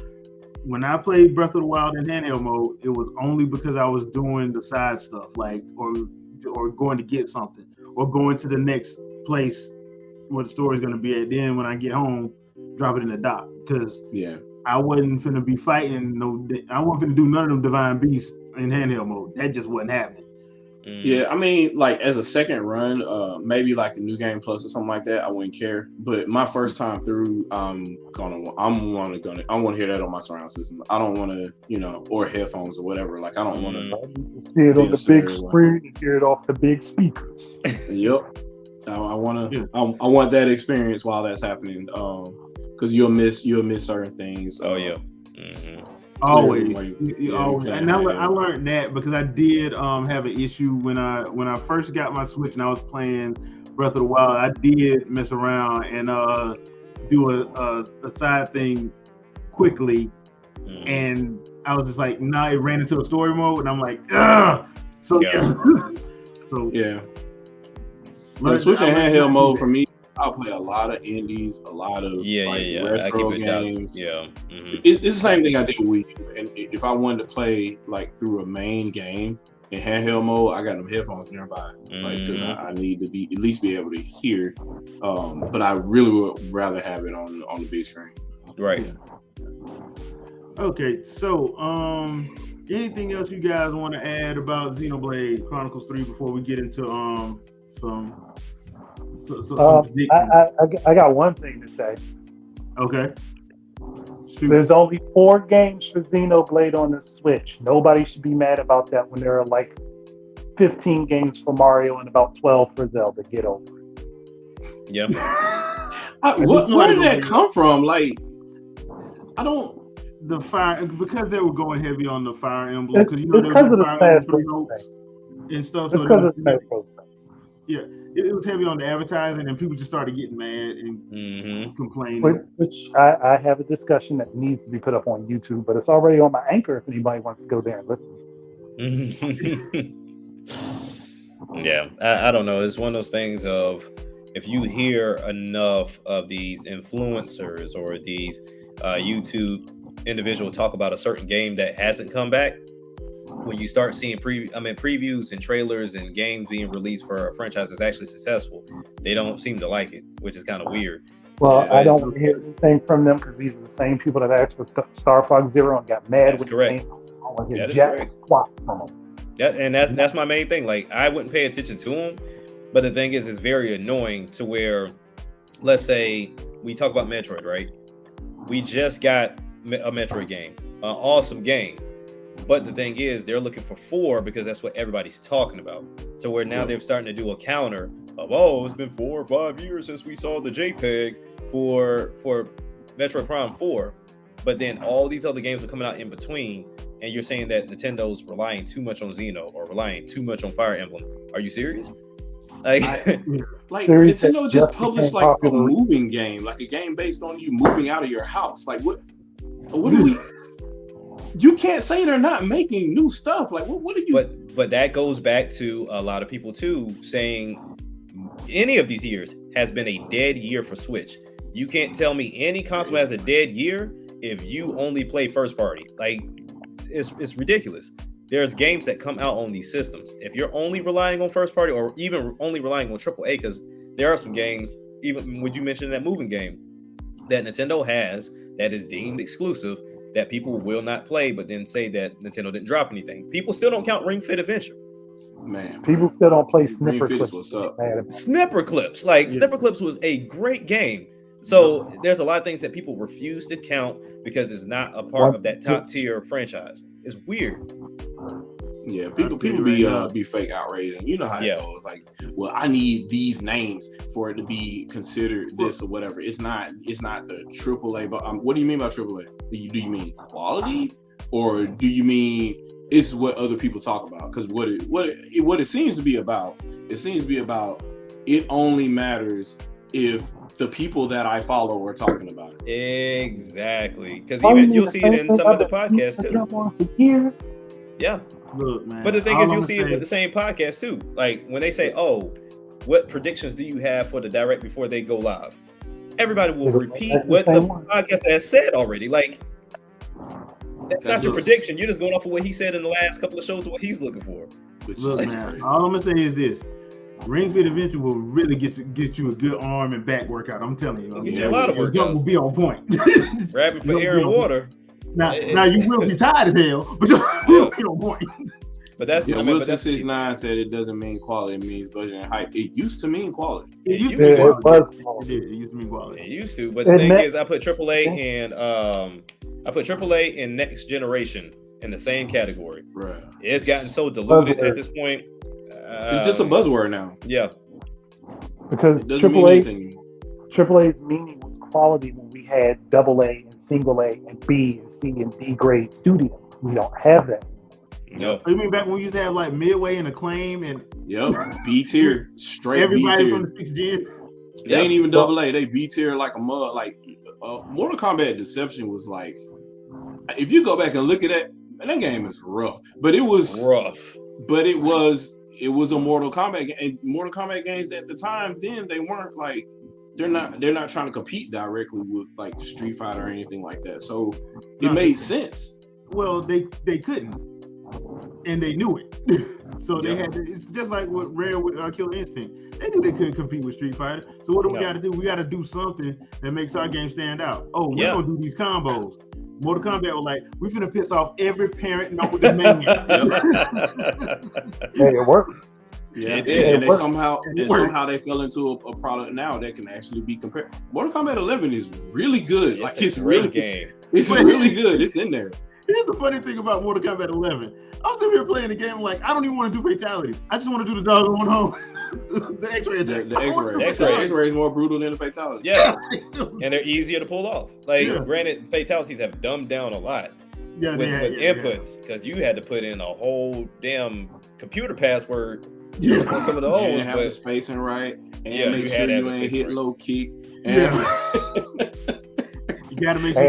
when I played Breath of the Wild in handheld mode, it was only because I was doing the side stuff, like or going to get something, or going to the next place where the story's going to be at. Then when I get home, drop it in the dock because I wasn't finna be fighting I wasn't finna do none of them divine beasts in handheld mode. That just wasn't happening. Yeah, I mean, like as a second run, maybe like a new game plus or something like that, I wouldn't care. But my first time through, I want to hear that on my surround system. I don't want to, or headphones or whatever. Like I don't want to see it on the big screen and hear it off the big speakers. Yep, I want to. I want that experience while that's happening. Because you'll miss certain things. Always. Always. And I learned that because I did have an issue when I first got my Switch and I was playing Breath of the Wild. I did mess around and do a side thing quickly, and I was just like, it ran into a story mode, and I'm like, ugh. So But switching handheld mode for me, I'll play a lot of indies, a lot of retro games. It's the same thing I did with you. And if I wanted to play like through a main game in handheld mode, I got them headphones nearby, like because I need to at least be able to hear. But I really would rather have it on the big screen. Right. Okay, so anything else you guys want to add about Xenoblade Chronicles 3 before we get into some I got one thing to say. Okay. Shoot. There's only 4 games for Xenoblade on the Switch. Nobody should be mad about that when there are like 15 games for Mario and about 12 for Zelda. Get over it. Yeah. Where did that come from? Like, I don't. The fire, because they were going heavy on the Fire Emblem. It's because of the Smash Bros. And stuff. It's because of the Smash Bros. Yeah. It was heavy on the advertising, and people just started getting mad and complaining. Which I have a discussion that needs to be put up on YouTube, but it's already on my Anchor if anybody wants to go there and listen. Yeah, I don't know. It's one of those things of if you hear enough of these influencers or these YouTube individuals talk about a certain game that hasn't come back, when you start seeing previews and trailers and games being released for a franchise that's actually successful, they don't seem to like it, which is kind of weird. Well, I don't hear anything from them because these are the same people that asked for Star Fox Zero and got mad when correct. That is correct. That's my main thing. Like, I wouldn't pay attention to them, but the thing is, it's very annoying to where, let's say we talk about Metroid, right? We just got a Metroid game, an awesome game. But the thing is, they're looking for 4 because that's what everybody's talking about. So where now they're starting to do a counter of, it's been 4 or 5 years since we saw the JPEG for Metroid Prime 4. But then all these other games are coming out in between, and you're saying that Nintendo's relying too much on Xeno or relying too much on Fire Emblem. Are you serious? Like Nintendo just published like a moving game, like a game based on you moving out of your house. Like what do we? You can't say they're not making new stuff. Like what are you? But that goes back to a lot of people too saying any of these years has been a dead year for Switch. You can't tell me any console has a dead year if you only play first party. Like it's ridiculous. There's games that come out on these systems. If you're only relying on first party or even only relying on AAA, because there are some games, even would you mention that moving game that Nintendo has that is deemed exclusive that people will not play, but then say that Nintendo didn't drop anything. People still don't count Ring Fit Adventure. Man, people still don't play Snipper Clips. What's up? Snipper Clips, Snipper Clips was a great game. So there's a lot of things that people refuse to count because it's not a part of that top tier franchise. It's weird. Yeah, people be fake outraged, and you know how it goes. Like, well, I need these names for it to be considered this or whatever. It's not the AAA. But what do you mean by AAA? Do you mean quality, or do you mean it's what other people talk about? Because what it seems to be about, it only matters if the people that I follow are talking about it. Exactly, because even you'll see it in some other podcasts too. Yeah. Look, man. But the thing is, you'll see it with the same podcast too. Like when they say, what predictions do you have for the direct before they go live? Everybody will repeat what the podcast has said already. Like, that's not your prediction. You're just going off of what he said in the last couple of shows, what he's looking for. Look, man, all I'm going to say is this. Ring Fit Adventure will really get you a good arm and back workout. I'm telling you. Get you a lot of workouts. Jump will be on point. Grabbing for air and water. Now you will be tired as hell, but you'll be on point. But that's Wilson 69 said it doesn't mean quality, it means budget and hype. It used to mean quality. It used to mean quality. It used to, but the thing is, I put AAA and Next Generation in the same category. Right. It's gotten so diluted at this point. It's just a buzzword now. Yeah. Because AAA's meaning was quality when we had AA and single A and B and C and D grade studios. We don't have that. No. You mean back when we used to have like Midway and Acclaim and B tier, straight everybody B tier. from the 6th gen. They ain't even AA. They B tier like a mud. Like Mortal Kombat Deception was like, if you go back and look at that, man, that game is rough. But it was rough. But it was a Mortal Kombat game. And Mortal Kombat games at the time, then they weren't like, they're not trying to compete directly with like Street Fighter or anything like that. So it made sense. Well, they couldn't, and they knew it. So they had to. It's just like what Rare with Killer Instinct. They knew they couldn't compete with Street Fighter. So what do we got to do? We got to do something that makes our game stand out. Oh, we're gonna do these combos. Mortal Kombat was like, we're gonna piss off every parent known with the man. Hey, it worked. Yeah, and they somehow they fell into a product now that can actually be compared. Mortal Kombat 11 is really good. It's really game. It's really good. It's in there. Here's the funny thing about Mortal Kombat 11. I'm sitting here playing the game like, I don't even want to do fatalities. I just want to do the dog on home. The X-ray attack. The X-ray is more brutal than the fatality. Yeah. And they're easier to pull off. Granted, fatalities have dumbed down a lot with inputs because you had to put in a whole damn computer password on some of the old ones. Have the spacing right, and make sure you ain't hit low kick. And you got to make sure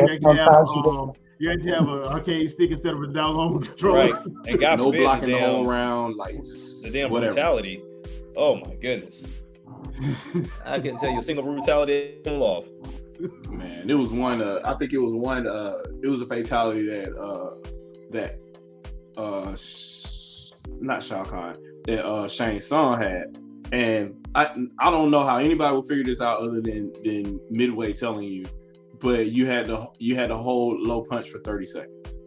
you have to have an arcade stick instead of a doggone controller. Right. And God no forbid, blocking the whole round, like just the damn whatever. brutality. Oh my goodness. I can tell you a single brutality pull off. Man, it was one. I think it was one. It was a fatality that not Shao Kahn, that Shang Tsung had. And I don't know how anybody will figure this out other than Midway telling you, but you had to hold low punch for 30 seconds.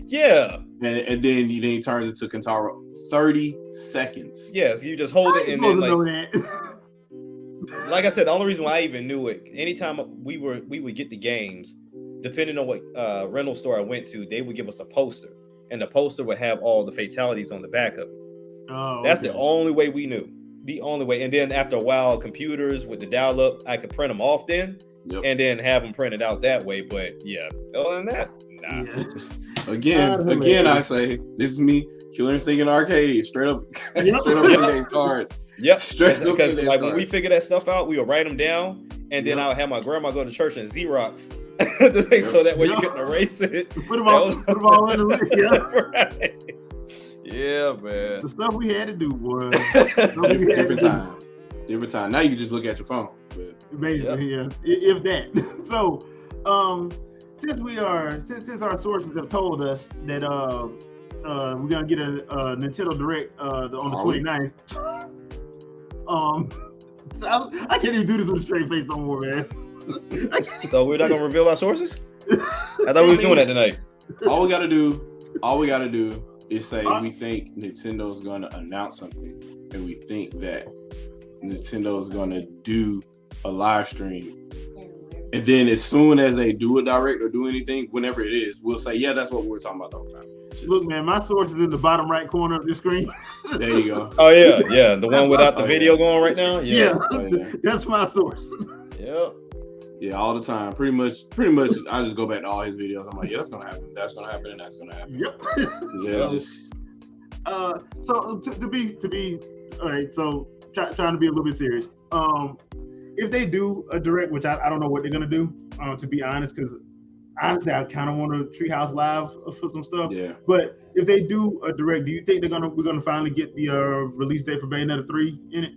Yeah. And then he turns it to Kentaro 30 seconds. Yes, you just hold it and then like I said, the only reason why I even knew it, anytime we would get the games, depending on what rental store I went to, they would give us a poster, and the poster would have all the fatalities on the back of it. Oh, that's the only way we knew. The only way. And then after a while, computers with the dial up, I could print them off then, and then have them printed out that way. But yeah, other than that, nah. Yeah. Again, I say this is me, Killer Instinct in arcade, straight up in cards. Yep. Because like when we figured that stuff out, we would write them down, and then I would have my grandma go to church and Xerox the thing so that way you couldn't erase it. Put them all in the list. Yeah. Right. Yeah, man. The stuff we had to do was different times. Different time. Now you can just look at your phone. Basically, yeah. If that. So, since our sources have told us that we're gonna get a Nintendo Direct on the 29th. I can't even do this with a straight face no more, man. So we're not gonna reveal our sources? I thought we was doing that tonight. All we gotta do is say we think Nintendo's gonna announce something, and we think that Nintendo's gonna do a live stream. And then as soon as they do a direct or do anything, whenever it is, we'll say, yeah, that's what we were talking about the whole time. Look, man, my source is in the bottom right corner of the screen. There you go. Oh yeah, the one without the video going right now. Yeah. That's my source. Yeah, all the time. Pretty much. I just go back to all his videos. I'm like, yeah, that's gonna happen. That's gonna happen, and that's gonna happen. Yep. Just. So to be all right. So trying to be a little bit serious. If they do a direct, which I don't know what they're gonna do. To be honest, because. Honestly, I kind of want to Treehouse Live for some stuff. Yeah. But if they do a direct, do you think we're gonna finally get the release date for Bayonetta 3 in it?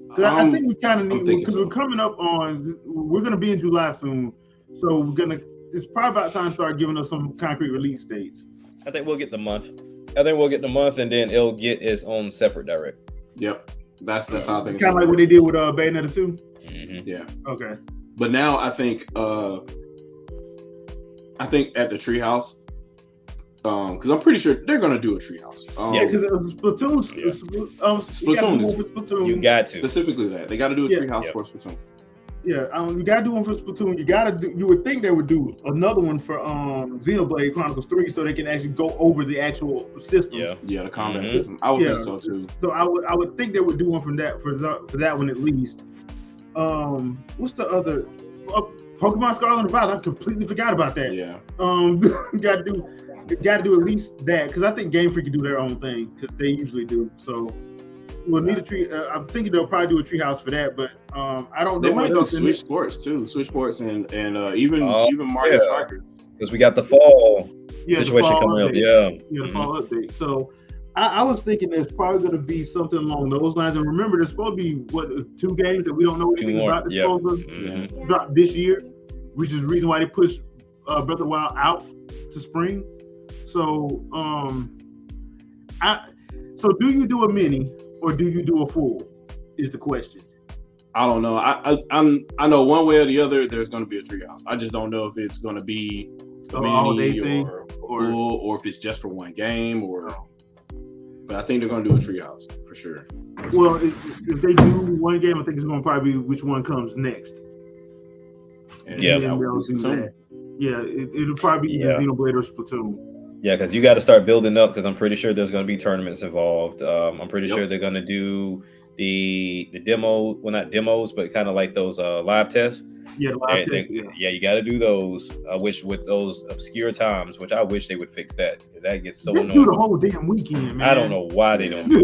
Because I think we kind of need, because we're coming up on. We're gonna be in July soon, so it's probably about time to start giving us some concrete release dates. I think we'll get the month. And then it'll get its own separate direct. Yep. That's how I think. Kind of like what they did with Bayonetta 2. Mm-hmm. Yeah. Okay. But now I think at the Treehouse, because I'm pretty sure they're gonna do a Treehouse. Because Splatoon. Splatoon. You got to specifically that they got to do a Treehouse for Splatoon. Yeah, you gotta do one for Splatoon. You would think they would do another one for Xenoblade Chronicles 3, so they can actually go over the actual system. Yeah, the combat system. I would think so too. So I would think they would do one from that for that one at least. What's the other? Pokemon Scarlet and Violet. I completely forgot about that. Yeah. Got to do at least that, because I think Game Freak can do their own thing, because they usually do. So we'll need a tree. I'm thinking they'll probably do a Treehouse for that, but I don't know. They might do Switch Sports too. Switch Sports and even Mario Strikers. Because we got the fall situation the fall coming update. up. The fall update. So I was thinking there's probably going to be something along those lines. And remember, there's supposed to be 2 games that we don't know anything about. That's supposed to drop this year, which is the reason why they pushed Breath of the Wild out to spring. So, so do you do a mini or do you do a full? Is the question. I don't know. I know one way or the other there's going to be a Treehouse. I just don't know if it's going to be a mini or full, or if it's just for one game or. But I think they're going to do a Treehouse for sure. Well, if they do one game, I think it's going to probably be which one comes next. And it'll probably be Xenoblade or Splatoon. Yeah, because you got to start building up, because I'm pretty sure there's going to be tournaments involved. I'm pretty sure they're going to do the demo, well, not demos, but kind of like those live tests. Yeah, live tests. You got to do those. Which with those obscure times, which I wish they would fix that. That gets so annoying. Do the whole damn weekend, man. I don't know why they don't do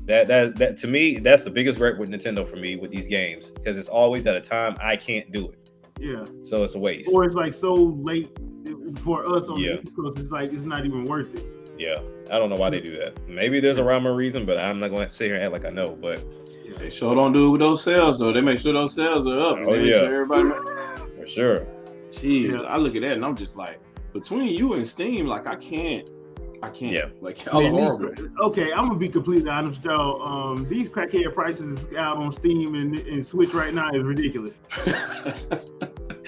that. that to me, that's the biggest gripe with Nintendo for me with these games, because it's always at a time I can't do it. Yeah. So it's a waste. Or it's like so late for us on the East Coast. It's like it's not even worth it. Yeah, I don't know why they do that. Maybe there's a rhyme or reason, but I'm not going to sit here and act like I know. But they sure don't do it with those sales though. They make sure those sales are up. And they make sure everybody. For sure. Jeez, I look at that and I'm just like, between you and Steam, like I can't. Yeah. Like y'all are horrible. Okay, I'm gonna be completely honest, y'all. These crackhead prices out on Steam and Switch right now is ridiculous.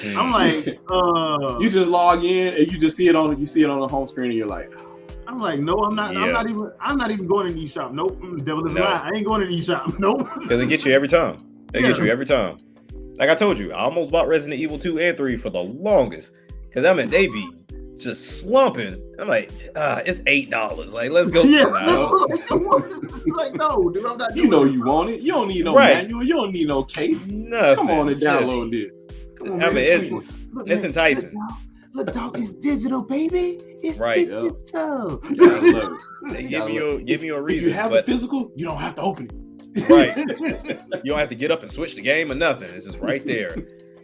I'm like, you just log in and you just see it on the home screen and you're like, I'm like, no, I'm not. Yeah. I'm not even going to the eShop. Nope. Devil is a lie. I ain't going to the eShop. Nope. Because they get you every time. Get you every time. Like I told you, I almost bought Resident Evil 2 and 3 for the longest. Because I mean, they be just slumping. I'm like, it's $8. Like, let's go. Yeah. Like, no, dude, I'm not. You know you want it. You don't need no manual. You don't need no case. Nothing. Come on and download this. Come on, I mean, it's enticing. Look, dog, it's digital, baby. It's digital. Yeah, I love it. They give you a reason. If you have the physical, you don't have to open it. Right. You don't have to get up and switch the game or nothing. It's just right there.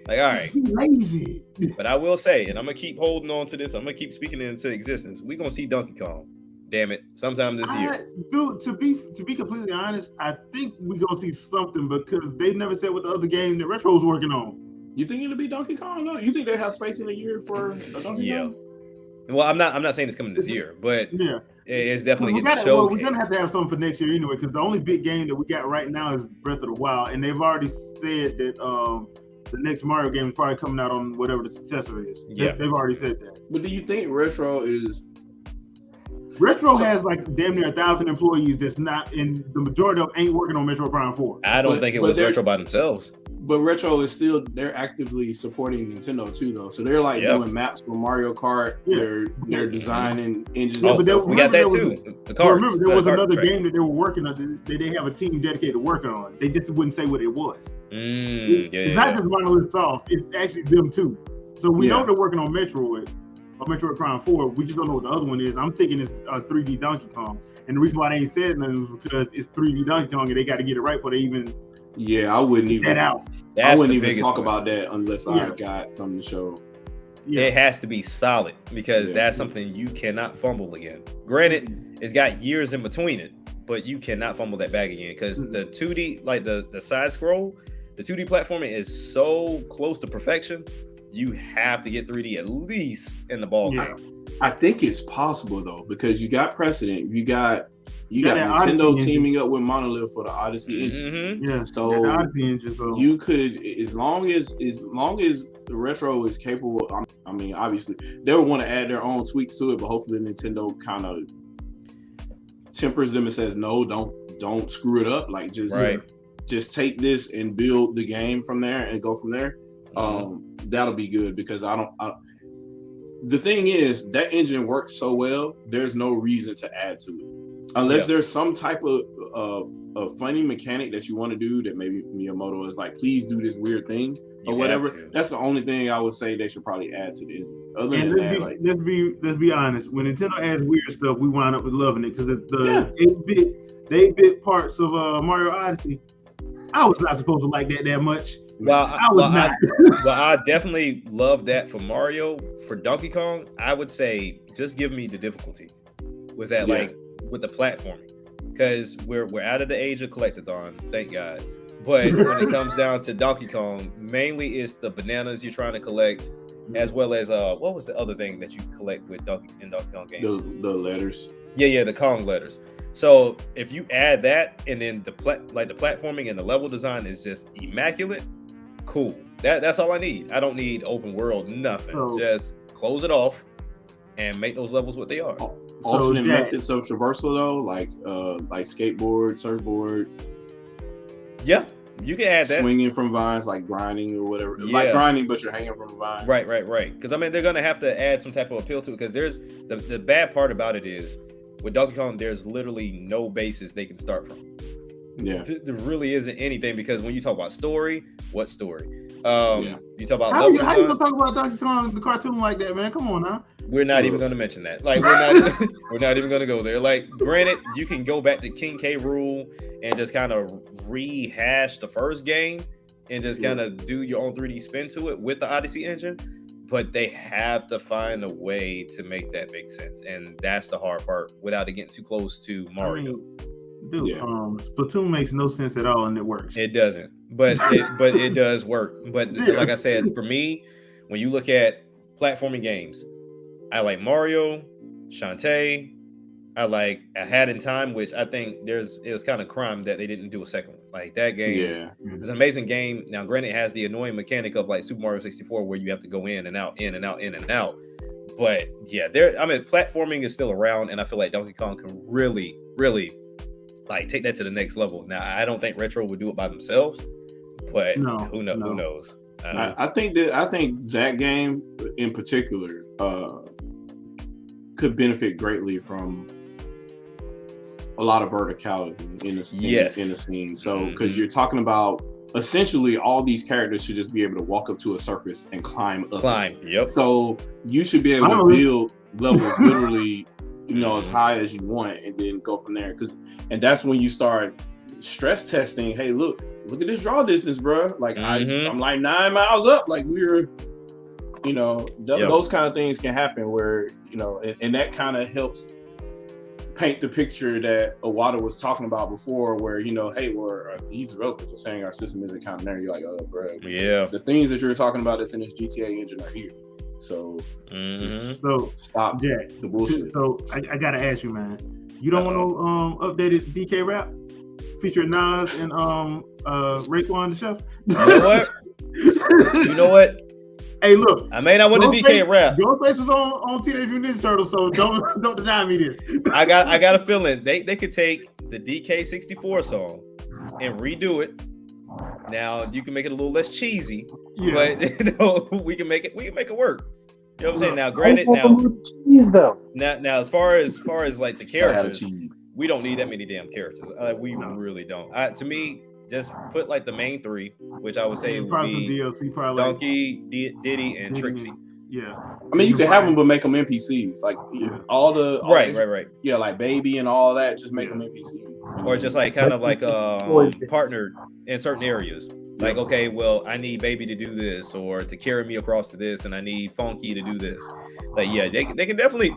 Like, all right. Lazy. But I will say, and I'm gonna keep holding on to this. I'm gonna keep speaking it into existence. We're gonna see Donkey Kong. Damn it, sometime this year. Dude, to be completely honest, I think we're gonna see something because they've never said what the other game that Retro's working on. You think it'll be Donkey Kong? No, you think they have space in a year for a Donkey Kong? Well, I'm not saying it's coming this year, but it's definitely getting showcased. Well, we're gonna have to have something for next year anyway, because the only big game that we got right now is Breath of the Wild, and they've already said that the next Mario game is probably coming out on whatever the successor is. Yeah, they've already said that. But do you think Retro has like damn near 1,000 employees that's not, and the majority of them ain't working on Metro Prime 4. I don't think it was Retro by themselves. But Retro is still, they're actively supporting Nintendo too, though. So they're like doing maps for Mario Kart. Yeah. They're designing engines. Yeah, but we got that too. The cards. Remember, there was another game that they were working on. They have a team dedicated to working on. They just wouldn't say what it was. It's not just Monolith Soft. It's actually them too. So we know they're working on Metroid or Metroid Prime 4. We just don't know what the other one is. I'm thinking it's 3D Donkey Kong. And the reason why they ain't said nothing is because it's 3D Donkey Kong and they got to get it right before they even. Yeah, I wouldn't even. I wouldn't even talk about that unless I got something to show. Yeah. It has to be solid because that's something you cannot fumble again. Granted, it's got years in between it, but you cannot fumble that back again because the 2D, like the side scroll, the 2D platforming is so close to perfection. You have to get 3D at least in the ball game. I think it's possible though because you got precedent. You got Nintendo teaming up with Monolith for the Odyssey engine. Yeah, so you could, as long as the Retro is capable. I mean, obviously they would want to add their own tweaks to it, but hopefully Nintendo kind of tempers them and says, no, don't screw it up. Like just take this and build the game from there and go from there. That'll be good because the thing is that engine works so well. There's no reason to add to it. Unless there's some type of funny mechanic that you want to do that maybe Miyamoto is like, please do this weird thing or whatever. That's the only thing I would say they should probably add to the engine. Other than that, let's be honest. When Nintendo adds weird stuff, we wind up with loving it because the 8-bit parts of Mario Odyssey, I was not supposed to like that much. I definitely love that for Mario. For Donkey Kong, I would say just give me the difficulty with that, like with the platforming, because we're out of the age of collectathon, thank God. But when it comes down to Donkey Kong, mainly it's the bananas you're trying to collect, as well as what was the other thing that you collect with Donkey Kong games? The letters. Yeah, the Kong letters. So if you add that, and then the platforming and the level design is just immaculate, cool. That's all I need. I don't need open world, nothing. So, just close it off and make those levels what they are. Alternate methods of traversal though, like skateboard, surfboard. Yeah, you can add that. Swinging from vines, like grinding or whatever. Yeah. Like grinding, but you're hanging from a vine. Right. Because I mean, they're gonna have to add some type of appeal to it. Because there's the bad part about it is with Donkey Kong, there's literally no basis they can start from. Yeah, there really isn't anything because when you talk about story, what story? You talk about how you gonna talk about Donkey Kong the cartoon like that, man? Come on now. We're not even going to mention that. Like we're not even going to go there. Like, granted, you can go back to King K. Rool and just kind of rehash the first game and just kind of do your own 3D spin to it with the Odyssey engine, but they have to find a way to make that make sense, and that's the hard part without it getting too close to Mario. Splatoon makes no sense at all, and it works. It doesn't, but it does work. But like I said, for me, when you look at platforming games, I like Mario, Shantae. I like A Hat in Time, which I think it was kind of crime that they didn't do a second one. Like that game is an amazing game. Now, granted, it has the annoying mechanic of like Super Mario 64 where you have to go in and out, in and out, in and out. But yeah, platforming is still around, and I feel like Donkey Kong can really, really like take that to the next level. Now, I don't think Retro would do it by themselves, but who knows? I think that game in particular could benefit greatly from a lot of verticality in the scene. So because you're talking about essentially all these characters should just be able to walk up to a surface and climb up. Yep. So you should be able to build levels literally, as high as you want, and then go from there. And that's when you start stress testing. Hey, look at this draw distance, bro. Like I'm like 9 miles up. Like we're, those kind of things can happen where and that kind of helps paint the picture that Iwata was talking about before, where hey, these developers are saying our system isn't kind of there. You're like, oh, bro, the things that you're talking about that's in this GTA engine are here. So just stop the bullshit. So I gotta ask you, man, you don't want to updated DK rap featuring Nas and Raekwon the Chef? You know what? Hey, look. I may not want the DK rap. Your face was on Teenage Mutant Ninja Turtles, so don't deny me this. I got a feeling they could take the DK 64 song and redo it. Now you can make it a little less cheesy, but we can make it work. You know what I'm saying? Now, granted, now as far as like the characters, we don't need that many damn characters. We really don't. To me, just put like the main three, which I would say would be DLC, Donkey, Diddy, and Trixie. Yeah, I mean, you could have them, but make them NPCs. Like all right. Yeah, like Baby and all that. Just make them NPCs, or just like kind of like partnered in certain areas. Like, okay, well, I need Baby to do this, or to carry me across to this, and I need Funky to do this. Like, yeah, they can definitely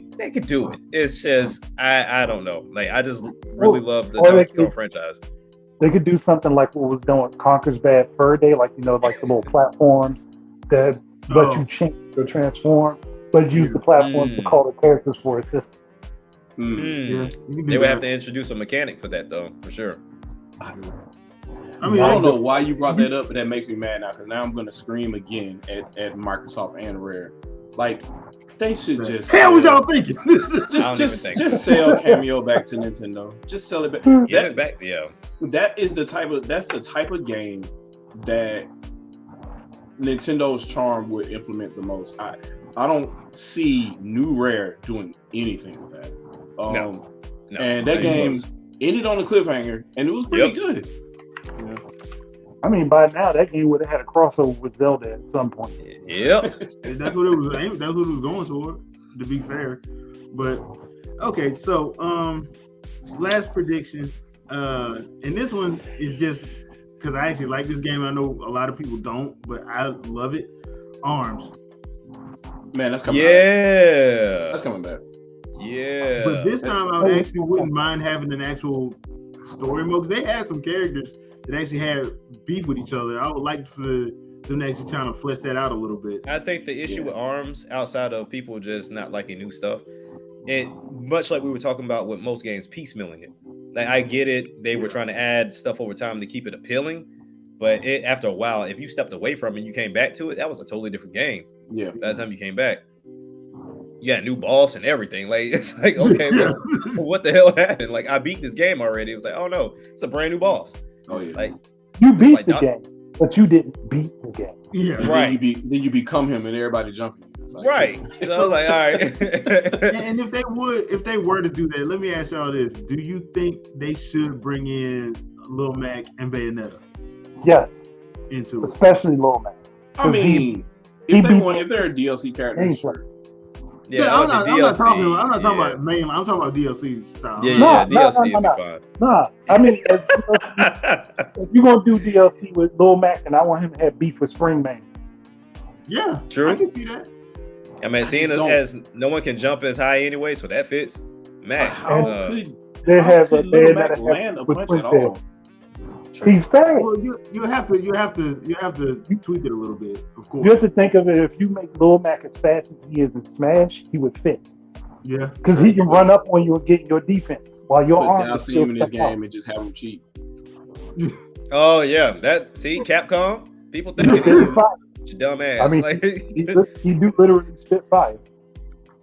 do it. It's just I don't know. Like, I just really love the Donkey Kong franchise. They could do something like what was done with Conker's Bad Fur Day, like like the little platforms that let you change or transform, but use the platforms to call the characters for assistance. They would have to introduce a mechanic for that, though, for sure. I mean, I don't know why you brought that up, but that makes me mad now, because now I'm going to scream again at Microsoft and Rare. Like, they should just hell was y'all thinking? just sell Cameo back to Nintendo. Just sell it back. That's the type of game that Nintendo's charm would implement the most. I don't see New Rare doing anything with that. No. And that game ended on a cliffhanger, and it was pretty good. Yeah. I mean, by now that game would have had a crossover with Zelda at some point. Yep. That's what it was aiming. That's what it was going toward, to be fair. But okay, so last prediction, and this one is just because I actually like this game. I know a lot of people don't, but I love it. ARMS. Man, that's coming back. That's coming back. Yeah. But this time I actually wouldn't mind having an actual story mode. They had some characters that actually had beef with each other. I would like for them to actually trying to flesh that out a little bit. I think the issue with ARMS, outside of people just not liking new stuff, it much like we were talking about with most games, piecemealing it. Like, I get it, they were trying to add stuff over time to keep it appealing, but after a while, if you stepped away from it and you came back to it, that was a totally different game. Yeah. By the time you came back, you got a new boss and everything. Like, it's like, okay, well, what the hell happened? Like, I beat this game already. It was like, oh no, it's a brand new boss. Oh yeah. Like, you beat the game, but you didn't beat the game. Yeah. Right. Then you become him and everybody jumping. Like, right. So I was like, all right. And if they were to do that, let me ask y'all this: do you think they should bring in Lil Mac and Bayonetta? Yes. Into it, especially Lil Mac. I mean, if they're a DLC character, sure. Yeah, I'm not talking about main. I'm talking about DLC style. DLC would be fine. Nah, I mean, if you're gonna do DLC with Lil Mac, and I want him to have beef with Spring Man. Yeah, true. I can see that. I mean, seeing as no one can jump as high anyway, so that fits. Mac, how could Lil Mac land a punch at all? He's fast. Well, you have to tweak it a little bit, of course. You have to think of it. If you make Lil Mac as fast as he is in Smash, he would fit. Yeah, because he can run up on you and get your defense while your arm. I'll see him in this game and just have him cheat. Oh yeah, Capcom. People think you dumb ass. I mean, he do literally spit fire.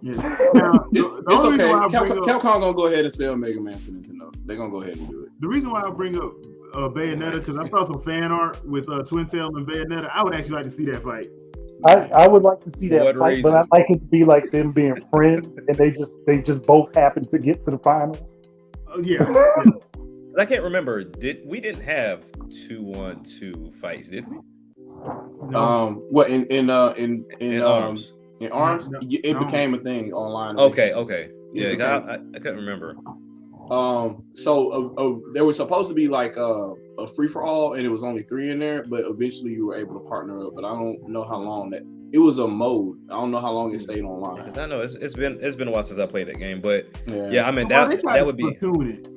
Yeah. It's okay. Capcom gonna go ahead and sell Mega Man to Nintendo. They're gonna go ahead and do it. The reason why I bring up Bayonetta, because I saw some fan art with Twin Tail and Bayonetta. I would actually like to see that fight. I would like to see that fight, but I'd like it to be like them being friends, and they just both happen to get to the finals. Yeah. I can't remember. We didn't have 2-1-2 fights, did we? No. What in Arms? In Arms, No. it became a thing online. Okay. Yeah, I couldn't remember. So there was supposed to be like a free for all, and it was only 3 in there, but eventually you were able to partner up. But I don't know how long that it was a mode. I don't know how long it stayed online. I know it's been a while since I played that game, but yeah I mean that would be it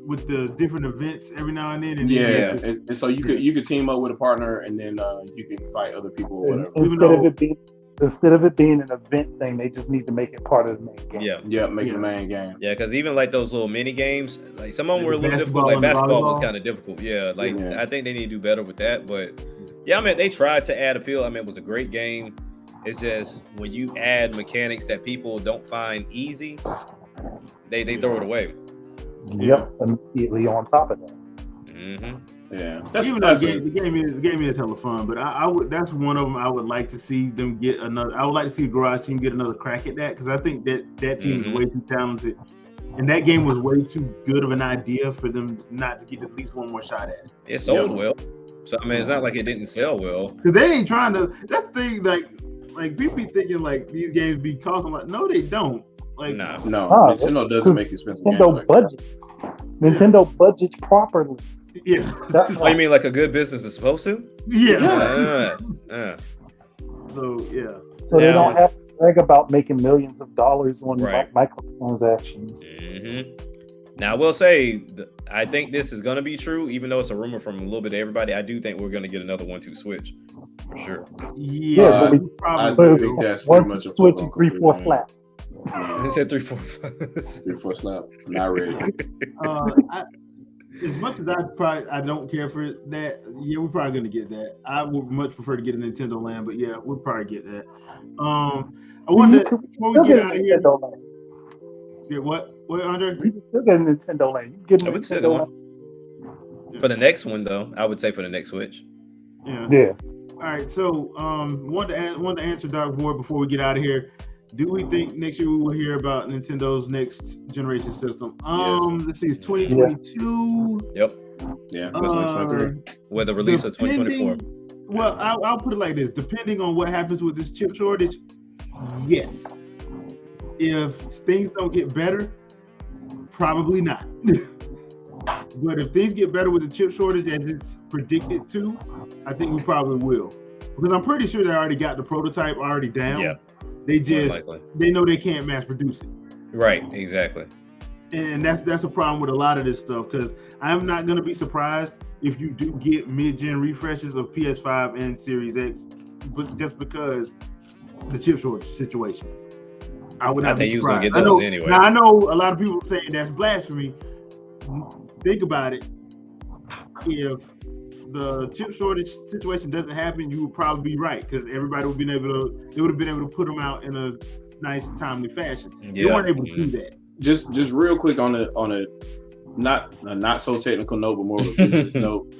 with the different events every now and then. And and so you could team up with a partner, and then you can fight other people or whatever. Instead of it being an event thing, they just need to make it part of the main game. Yeah, make it the main game. Yeah, because even like those little mini games, like some of them were a little difficult. Like basketball was kind of difficult. Yeah, I think they need to do better with that. But yeah, I mean, they tried to add appeal. I mean, it was a great game. It's just when you add mechanics that people don't find easy, they throw it away. Yep, immediately on top of that. Mm-hmm. Yeah, the game is hella fun, but I would that's one of them I would like to see them get another. I would like to see the Garage team get another crack at that because I think that team is way too talented, and that game was way too good of an idea for them not to get at least one more shot at it. It sold well, so I mean it's not like it didn't sell well because they ain't trying to. That's the thing, like people be thinking like these games be costing. Like no, they don't. Like no, Nintendo doesn't make expensive games. Nintendo budgets properly. Yeah. Oh, you mean like a good business is supposed to? Yeah. So they don't have to brag about making millions of dollars on microtransactions. Mm-hmm. Now I will say, I think this is going to be true, even though it's a rumor from a little bit of everybody. I do think we're going to get another 1-2 switch for sure. Yeah, I think that's pretty much a switch and 3-4 slap. He said 3-4. 3-4 slap. Not ready. As much as I don't care for that, we're probably gonna get that. I would much prefer to get a Nintendo Land, but yeah, we'll probably get that. I wanted to, before we get out of here. Yeah, what, Andre? We can still get a Nintendo Land. You get a Nintendo Land. For the next one, though, I would say for the next Switch. Yeah. All right, so wanted to answer Dark Void before we get out of here. Do we think next year we will hear about Nintendo's next generation system? Let's see, it's 2022. Yep. Yeah. 2023. With the release of 2024. Well, I'll put it like this: depending on what happens with this chip shortage, yes. If things don't get better, probably not. But if things get better with the chip shortage as it's predicted to, I think we probably will. Because I'm pretty sure they already got the prototype already down. Yeah. They know they can't mass produce it. Right, exactly. And that's a problem with a lot of this stuff because I'm not going to be surprised if you do get mid-gen refreshes of PS5 and Series X, but just because the chip shortage situation. I would not be surprised. You was going to get those anyway. Now, I know a lot of people saying that's blasphemy. Think about it. If the chip shortage situation doesn't happen, you would probably be right because everybody would have been able to put them out in a nice, timely fashion. They weren't able to do that. Just real quick on a not so technical note, but more of a business note.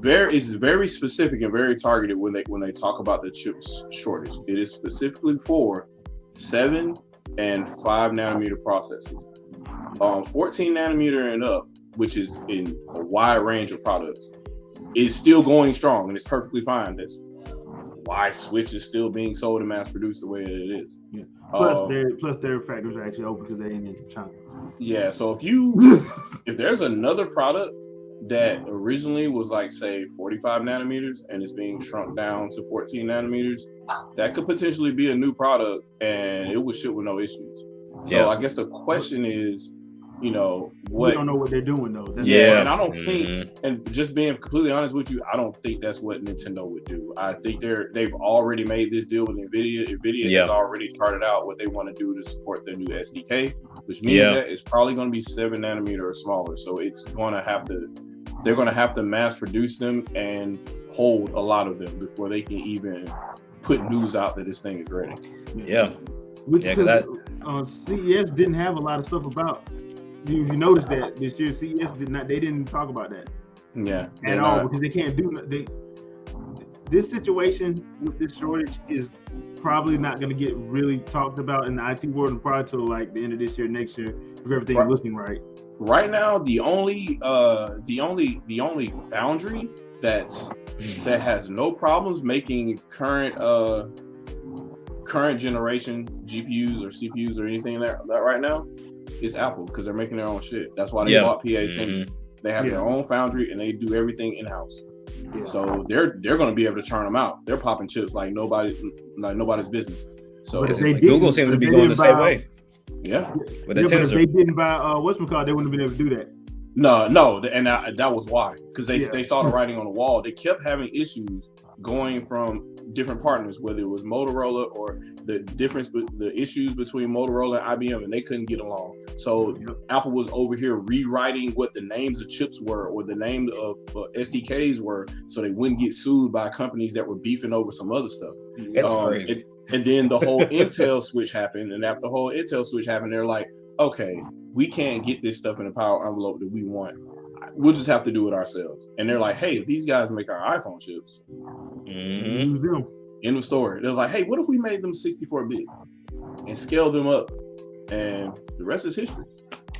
It's very specific and very targeted when they talk about the chip shortage. It is specifically for 7 and 5 nanometer processors. 14 nanometer and up, which is in a wide range of products, is still going strong and it's perfectly fine. That's why Switch is still being sold and mass produced the way that it is. Yeah. Plus their factories are actually open because they ain't in China. Yeah, so if there's another product that originally was like say 45 nanometers and is being shrunk down to 14 nanometers, that could potentially be a new product and it would ship with no issues. So I guess the question is, you know, we don't know what they're doing though. And I don't think, and just being completely honest with you, I don't think that's what Nintendo would do. I think they've already made this deal with Nvidia. Nvidia has already charted out what they want to do to support their new SDK, which means that it's probably going to be 7 nanometer or smaller. So it's going to have to, they're going to have to mass produce them and hold a lot of them before they can even put news out that this thing is ready. CES didn't have a lot of stuff about. You noticed that this year CES they didn't talk about that at all because they can't do this situation with this shortage is probably not going to get really talked about in the IT world and probably till like the end of this year, next year, if everything's looking right. Right now, the only foundry that has no problems making current generation GPUs or CPUs or anything that right now is Apple, because they're making their own shit. That's why they bought PA Semi. They have their own foundry and they do everything in house. So they're going to be able to churn them out. They're popping chips like nobody's business. So Google seems to be going the same way. But if they didn't buy whatchamacallit, they wouldn't have been able to do that. No, and that was why, because they saw the writing on the wall. They kept having issues going from different partners, whether it was Motorola or the issues between Motorola and IBM, and they couldn't get along. So Apple was over here rewriting what the names of chips were or the name of SDKs were, so they wouldn't get sued by companies that were beefing over some other stuff. That's crazy. And then the whole Intel switch happened, and after the whole Intel switch happened, they're like, okay, we can't get this stuff in the power envelope that we want. We'll just have to do it ourselves. And they're like, hey, these guys make our iPhone chips. End of story. They're like, hey, what if we made them 64-bit and scaled them up? And the rest is history.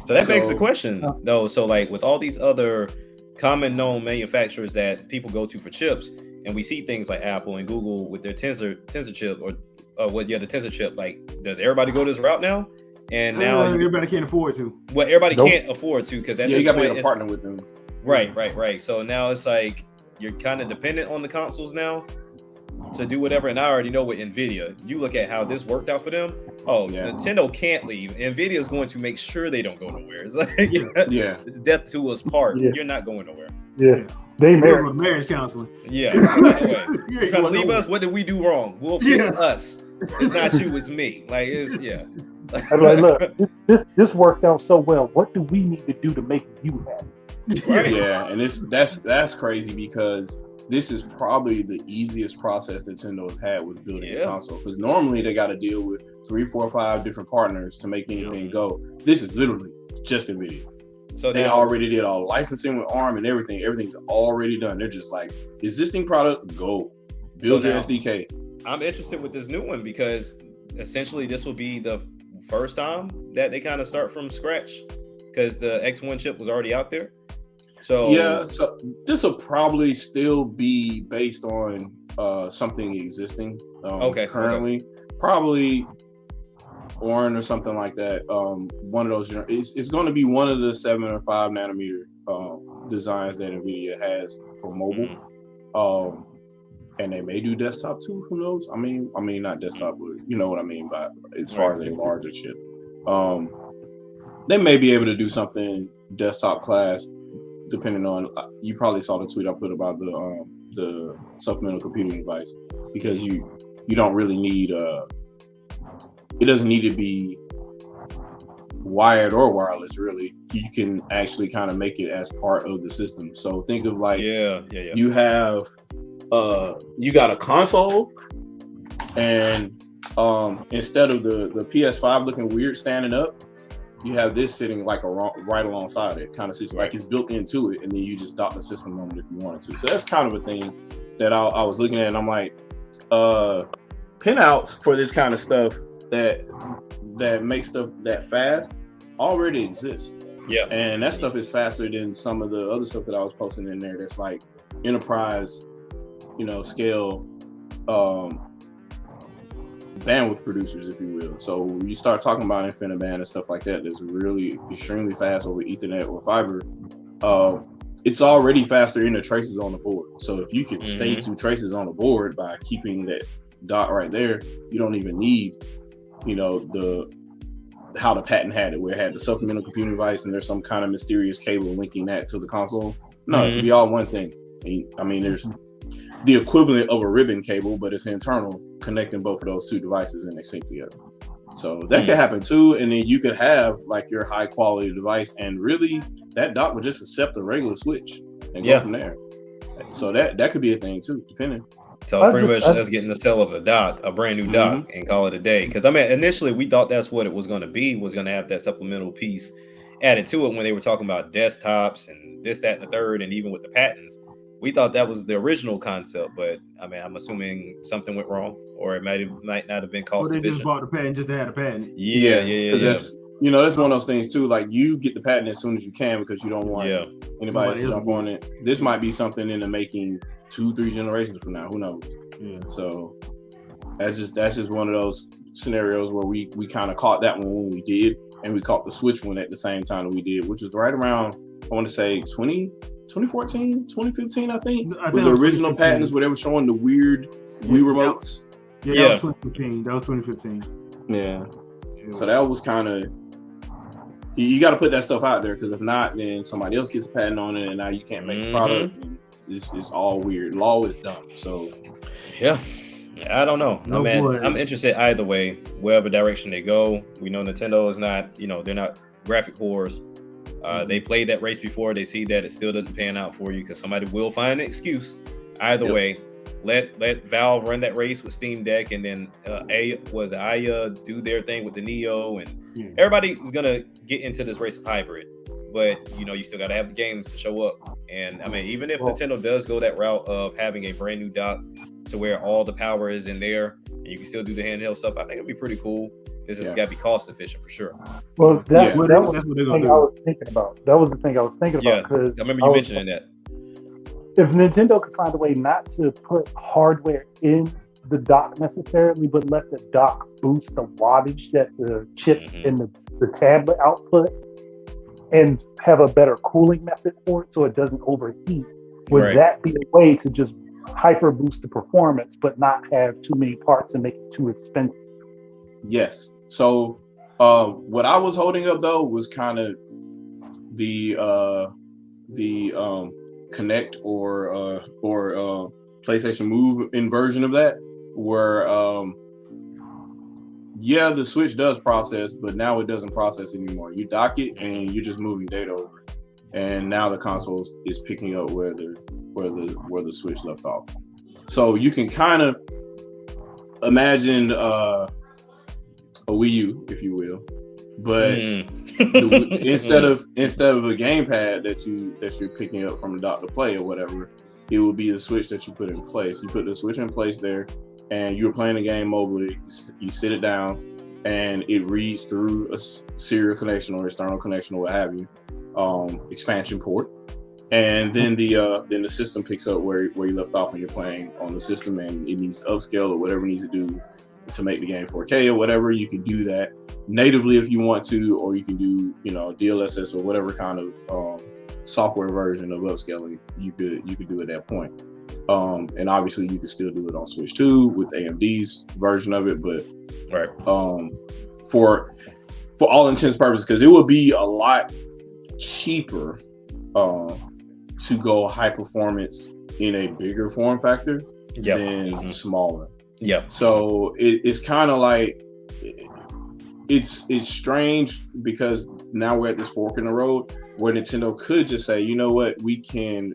So that begs the question, though. So like with all these other common known manufacturers that people go to for chips, and we see things like Apple and Google with their Tensor chip or the Tensor chip, like, does everybody go this route now? And now everybody can't afford to. Well, everybody can't afford to, because you got to be able to partner with them. Right. So now it's like you're kind of dependent on the consoles now to do whatever. And I already know with Nvidia, you look at how this worked out for them. Nintendo can't leave. Nvidia is going to make sure they don't go nowhere. It's like it's death to us part. You're not going nowhere. They married. Marriage counseling. You're trying to leave us. What did we do wrong? We'll fix us. It's not you, it's me. Like I'm like, look, this worked out so well. What do we need to do to make you happy? Right. And that's crazy, because this is probably the easiest process Nintendo has had with building a console. Because normally they got to deal with 3, 4, 5 different partners to make anything go. This is literally just Nvidia. So they already did all licensing with ARM and everything. Everything's already done. They're just like, existing product, go build your SDK. I'm interested with this new one, because essentially this will be the first time that they kind of start from scratch, because the X1 chip was already out there. So so this will probably still be based on something existing currently. Probably Orin or something like that. One of those, it's going to be one of the 7 or 5 nanometer designs that Nvidia has for mobile. And they may do desktop too. Who knows? I mean not desktop, but you know what I mean by as far as a larger chip. They may be able to do something desktop class, depending on. You probably saw the tweet I put about the supplemental computing device, because you don't really need it doesn't need to be wired or wireless. Really, you can actually kind of make it as part of the system. So think of like you have. You got a console, and instead of the PS5 looking weird standing up, you have this sitting like right alongside it, kind of sits like it's built into it, and then you just dock the system on it if you wanted to. So that's kind of a thing that I was looking at, and I'm like, pinouts for this kind of stuff that makes stuff that fast already exists. And that stuff is faster than some of the other stuff that I was posting in there. That's like enterprise, scale bandwidth producers, if you will. So when you start talking about InfiniBand and stuff like that, that's really extremely fast over Ethernet or fiber. It's already faster in the traces on the board. So if you can stay 2 traces on the board by keeping that dot right there, you don't even need, the how the patent had it, where it had the supplemental computing device and there's some kind of mysterious cable linking that to the console. No, it can be all one thing. I mean, there's the equivalent of a ribbon cable, but it's internal, connecting both of those two devices and they sync together. So that could happen too. And then you could have like your high quality device, and really that dock would just accept a regular switch and go from there. So that could be a thing too, depending. So pretty much let's get in the sale of a dock, a brand new dock, and call it a day. Because I mean, initially we thought that's what it was going to be, was going to have that supplemental piece added to it when they were talking about desktops and this, that, and the third, and even with the patents. We thought that was the original concept, but I mean, I'm assuming something went wrong, or it might not have been cost efficient. They just bought the patent just to have a patent. Yeah. That's, that's one of those things too. Like, you get the patent as soon as you can because you don't want anybody else to jump on it. This might be something in the making 2-3 generations from now. Who knows? Yeah. So that's just one of those scenarios where we kind of caught that one when we did, and we caught the Switch one at the same time that we did, which was right around, I want to say 2014, 2015, I think was the original patents where they were showing the weird Wii remotes. That was 2015. That was 2015. Yeah. So that was kind of, you got to put that stuff out there, because if not, then somebody else gets a patent on it, and now you can't make the product. It's all weird. Law is dumb. So I don't know. I'm interested either way, wherever direction they go. We know Nintendo is not, they're not graphic whores. They played that race before. They see that it still doesn't pan out for you, because somebody will find an excuse. Either way, let Valve run that race with Steam Deck, and then Aya do their thing with the Neo, and everybody is gonna get into this race of hybrid. But you still got to have the games to show up. And I mean, even if Nintendo does go that route of having a brand new dock to where all the power is in there, and you can still do the handheld stuff, I think it'd be pretty cool. This has got to be cost efficient for sure. Well, that was the thing I was thinking about. That was the thing I was thinking about. Because I remember you mentioning that. If Nintendo could find a way not to put hardware in the dock necessarily, but let the dock boost the wattage that the chips in the tablet output, and have a better cooling method for it so it doesn't overheat, would that be a way to just hyper boost the performance but not have too many parts and make it too expensive? Yes. So what I was holding up though was kind of the Connect or PlayStation Move inversion of that, where the Switch does process, but now it doesn't process anymore. You dock it and you're just moving data over, and now the console is picking up where the Switch left off. So you can kind of imagine a Wii U, if you will, but instead of a gamepad that you're picking up from the dock to play or whatever, it will be the Switch that you put in place. You put the Switch in place there, and you're playing a game mobily. You sit it down, and it reads through a serial connection or external connection or what have you, expansion port, and then the system picks up where you left off when you're playing on the system, and it needs to upscale or whatever it needs to do to make the game 4K or whatever. You can do that natively if you want to, or you can do DLSS or whatever kind of software version of upscaling you could do at that point. And obviously you can still do it on Switch 2 with AMD's version of it, but for all intents and purposes, because it would be a lot cheaper to go high performance in a bigger form factor than smaller. So it's kind of like, it's strange, because now we're at this fork in the road where Nintendo could just say, you know what, we can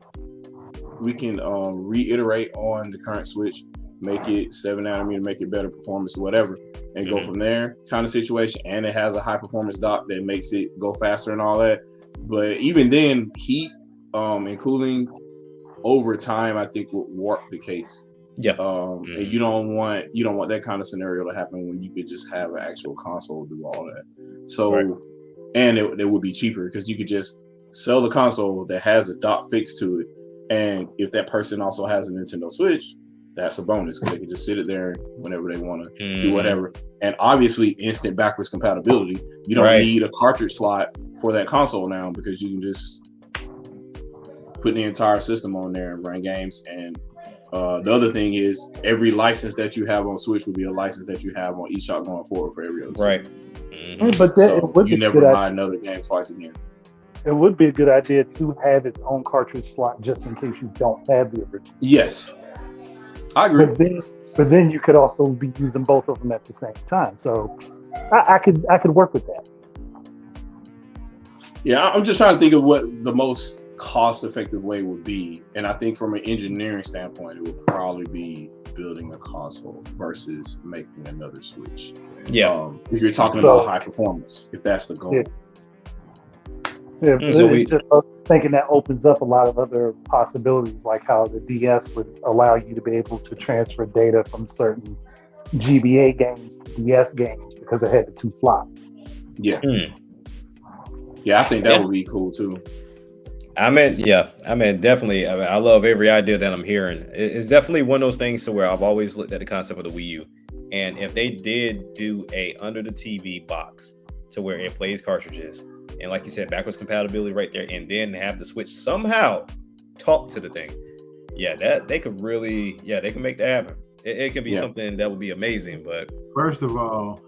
reiterate on the current Switch, make it 7 nanometer, make it better performance, whatever, and go from there kind of situation. And it has a high performance dock that makes it go faster and all that. But even then, heat and cooling over time, I think, would warp the case. And you don't want that kind of scenario to happen when you could just have an actual console do all that. So, and it would be cheaper, because you could just sell the console that has a dock fixed to it. And if that person also has a Nintendo Switch, that's a bonus, because they can just sit it there whenever they want to do whatever. And obviously, instant backwards compatibility. You don't need a cartridge slot for that console now, because you can just put the entire system on there and run games. And the other thing is, every license that you have on Switch will be a license that you have on eShop going forward for every other system. Mm-hmm. But so you never buy another game twice again. It would be a good idea to have its own cartridge slot just in case you don't have the original. Yes, I agree. But then you could also be using both of them at the same time. So I could work with that. Yeah, I'm just trying to think of what the most cost-effective way would be, and I think from an engineering standpoint, it would probably be building a console versus making another Switch. Yeah, if you're talking about high performance, if that's the goal. Yeah, so just thinking that opens up a lot of other possibilities, like how the DS would allow you to be able to transfer data from certain GBA games to DS games because it had the 2 slots. Yeah. Yeah, I think that would be cool too. Definitely. I love every idea that I'm hearing. It's definitely one of those things to where I've always looked at the concept of the Wii U, and if they did do a under the TV box to where it plays cartridges, and like you said, backwards compatibility right there, and then have the Switch somehow talk to the thing. Yeah, that they could really, they can make that happen. It could be something that would be amazing. But first of all,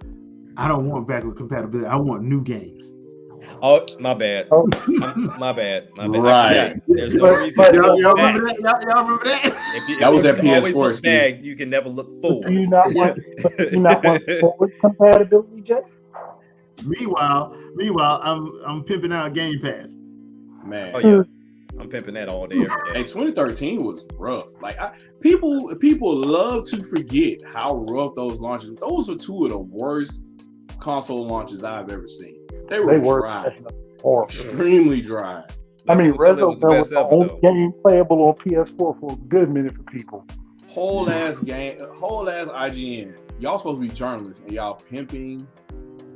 I don't want backward compatibility. I want new games. Oh, my bad. My bad. Right. There's no reason to y'all remember that? Y'all remember that? That was at PS4. Back, you can never look forward. Do you not want forward compatibility, Jay? Meanwhile, I'm pimping out Game Pass. Man. Oh yeah. I'm pimping that all day, every day. Hey, 2013 was rough. Like people love to forget how rough those launches. Those were 2 of the worst console launches I've ever seen. They were dry. Extremely dry. I mean, Rezo was the only game playable on PS4 for a good minute for people. Whole ass IGN. Y'all supposed to be journalists and y'all pimping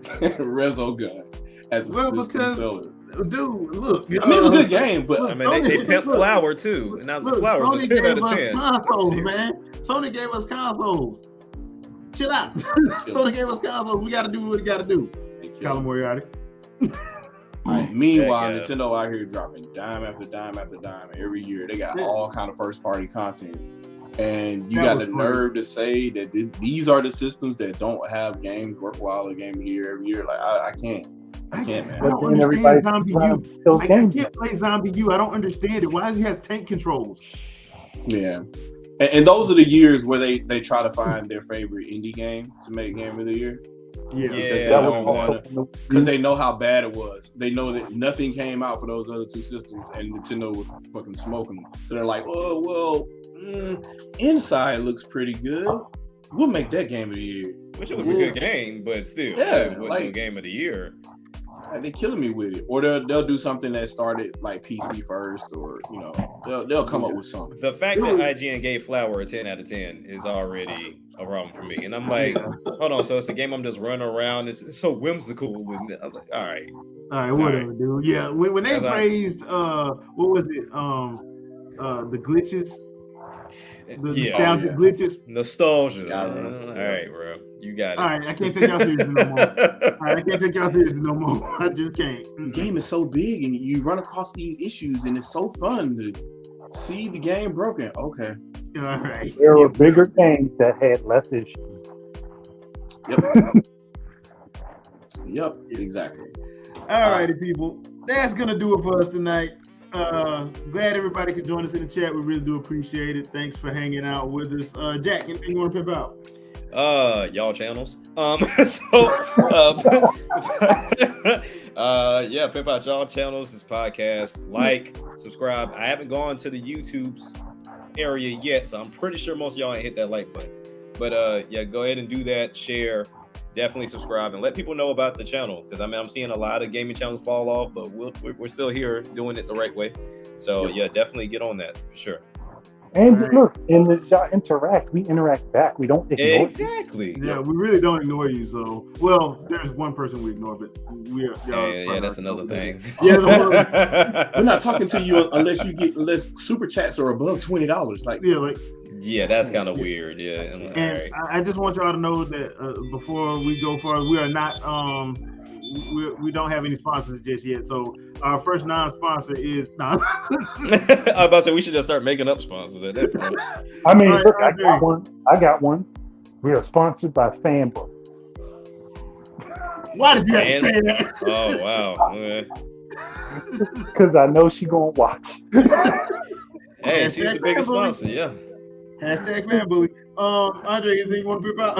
Rezo Gun as a system seller. Dude, look. I mean, it's a good game, but they pimped Flower too. And now the Flower is a 10 out of 10. Consoles, man. Sony gave us consoles. Chill out. Sony gave us consoles. We got to do what we got to do. Colin Moriarty. Right. Meanwhile, Nintendo out here dropping dime after dime after dime every year. They got all kind of first-party content, and you got the nerve to say that these are the systems that don't have games worthwhile a game of the year every year. Like I can't, man. I don't understand Zombie U. I can't play Zombie U. I don't understand it. Why does he have tank controls? Yeah. And those are the years where they try to find their favorite indie game to make game of the year. Because they know how bad it was. They know that nothing came out for those other 2 systems, and Nintendo was fucking smoking them. So they're like, Inside looks pretty good. We'll make that game of the year. Which it was a good game, but still, it wasn't a game of the year. Like, they're killing me with it. Or they'll do something that started like PC first, or they'll come up with something. The fact that IGN gave Flower a 10 out of 10 is already a problem for me. And I'm like, hold on, so it's a game I'm just running around. It's so whimsical. And I was like, all right, whatever, dude. Yeah, when they praised what was it? The glitches. The nostalgic glitches. Nostalgia. All right, bro. You got it. All right, I can't take y'all seriously no more. I just can't. The game is so big, and you run across these issues, and it's so fun to see the game broken. Okay. All right. There were bigger games that had less issues. Yep, exactly. All righty, people. That's going to do it for us tonight. Glad everybody could join us in the chat. We really do appreciate it. Thanks for hanging out with us. Jack, anything you want to pimp out? Y'all channels. Pimp out y'all channels, this podcast. Like, subscribe. I haven't gone to the YouTube's area yet, so I'm pretty sure most of y'all ain't hit that like button. But go ahead and do that. Share, definitely subscribe, and let people know about the channel, because I'm seeing a lot of gaming channels fall off, but we're still here doing it the right way. So definitely get on that for sure. And look, in the y'all interact, we interact back. We don't ignore exactly. You. Yeah, we really don't ignore you. So, well, there's one person we ignore, but we are. Yeah, that's another thing. Yeah, we're not talking to you unless super chats are above $20. Yeah, that's kind of weird. Yeah, and I just want y'all to know that before we go far, we are not. We don't have any sponsors just yet. So our first non-sponsor is. I was about to say we should just start making up sponsors at that point. I mean, look, I got one. We are sponsored by Fanbook. Why did you have to say that? Oh wow. Okay. Because I know she gonna watch. Hey, she's the biggest sponsor. Yeah. # fan bully. Andre, anything you want to put out?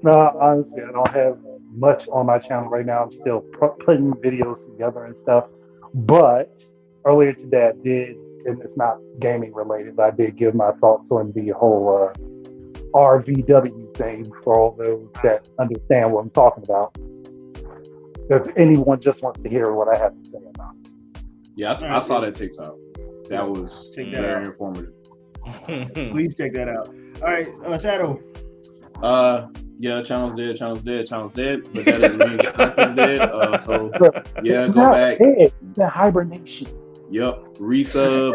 No, honestly, I don't have much on my channel right now. I'm still putting videos together and stuff. But earlier today, I did, and it's not gaming related, but I did give my thoughts on the whole RVW thing for all those that understand what I'm talking about. If anyone just wants to hear what I have to say about it. Yeah, I saw that TikTok. That was very informative. Please check that out. All right, Shadow. Yeah, channel's dead. But that doesn't mean the content's dead. So yeah, go back. The hibernation. Yep, resub,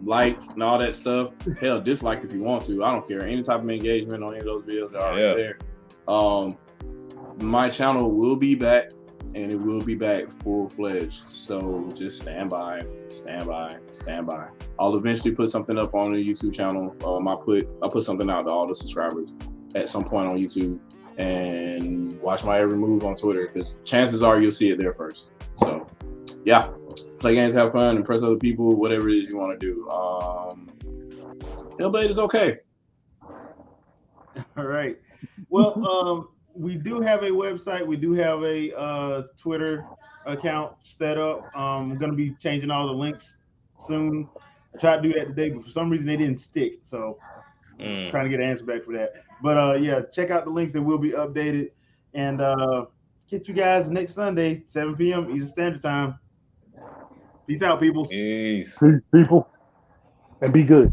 like, and all that stuff. Hell, dislike if you want to. I don't care. Any type of engagement on any of those videos are there. My channel will be back, and it will be back full-fledged. So just stand by. I'll eventually put something up on the YouTube channel. I'll put something out to all the subscribers at some point on YouTube, and watch my every move on Twitter, because chances are you'll see it there first. So yeah, play games, have fun, impress other people, whatever it is you want to do. Hellblade is okay. All right. Well, we do have a website. We do have a Twitter account set up. I'm going to be changing all the links soon. I tried to do that today, but for some reason they didn't stick. So trying to get an answer back for that. But yeah, check out the links that will be updated. And get you guys next Sunday, 7 p.m. Eastern Standard Time. Peace out, people. Peace. Peace, people. And be good.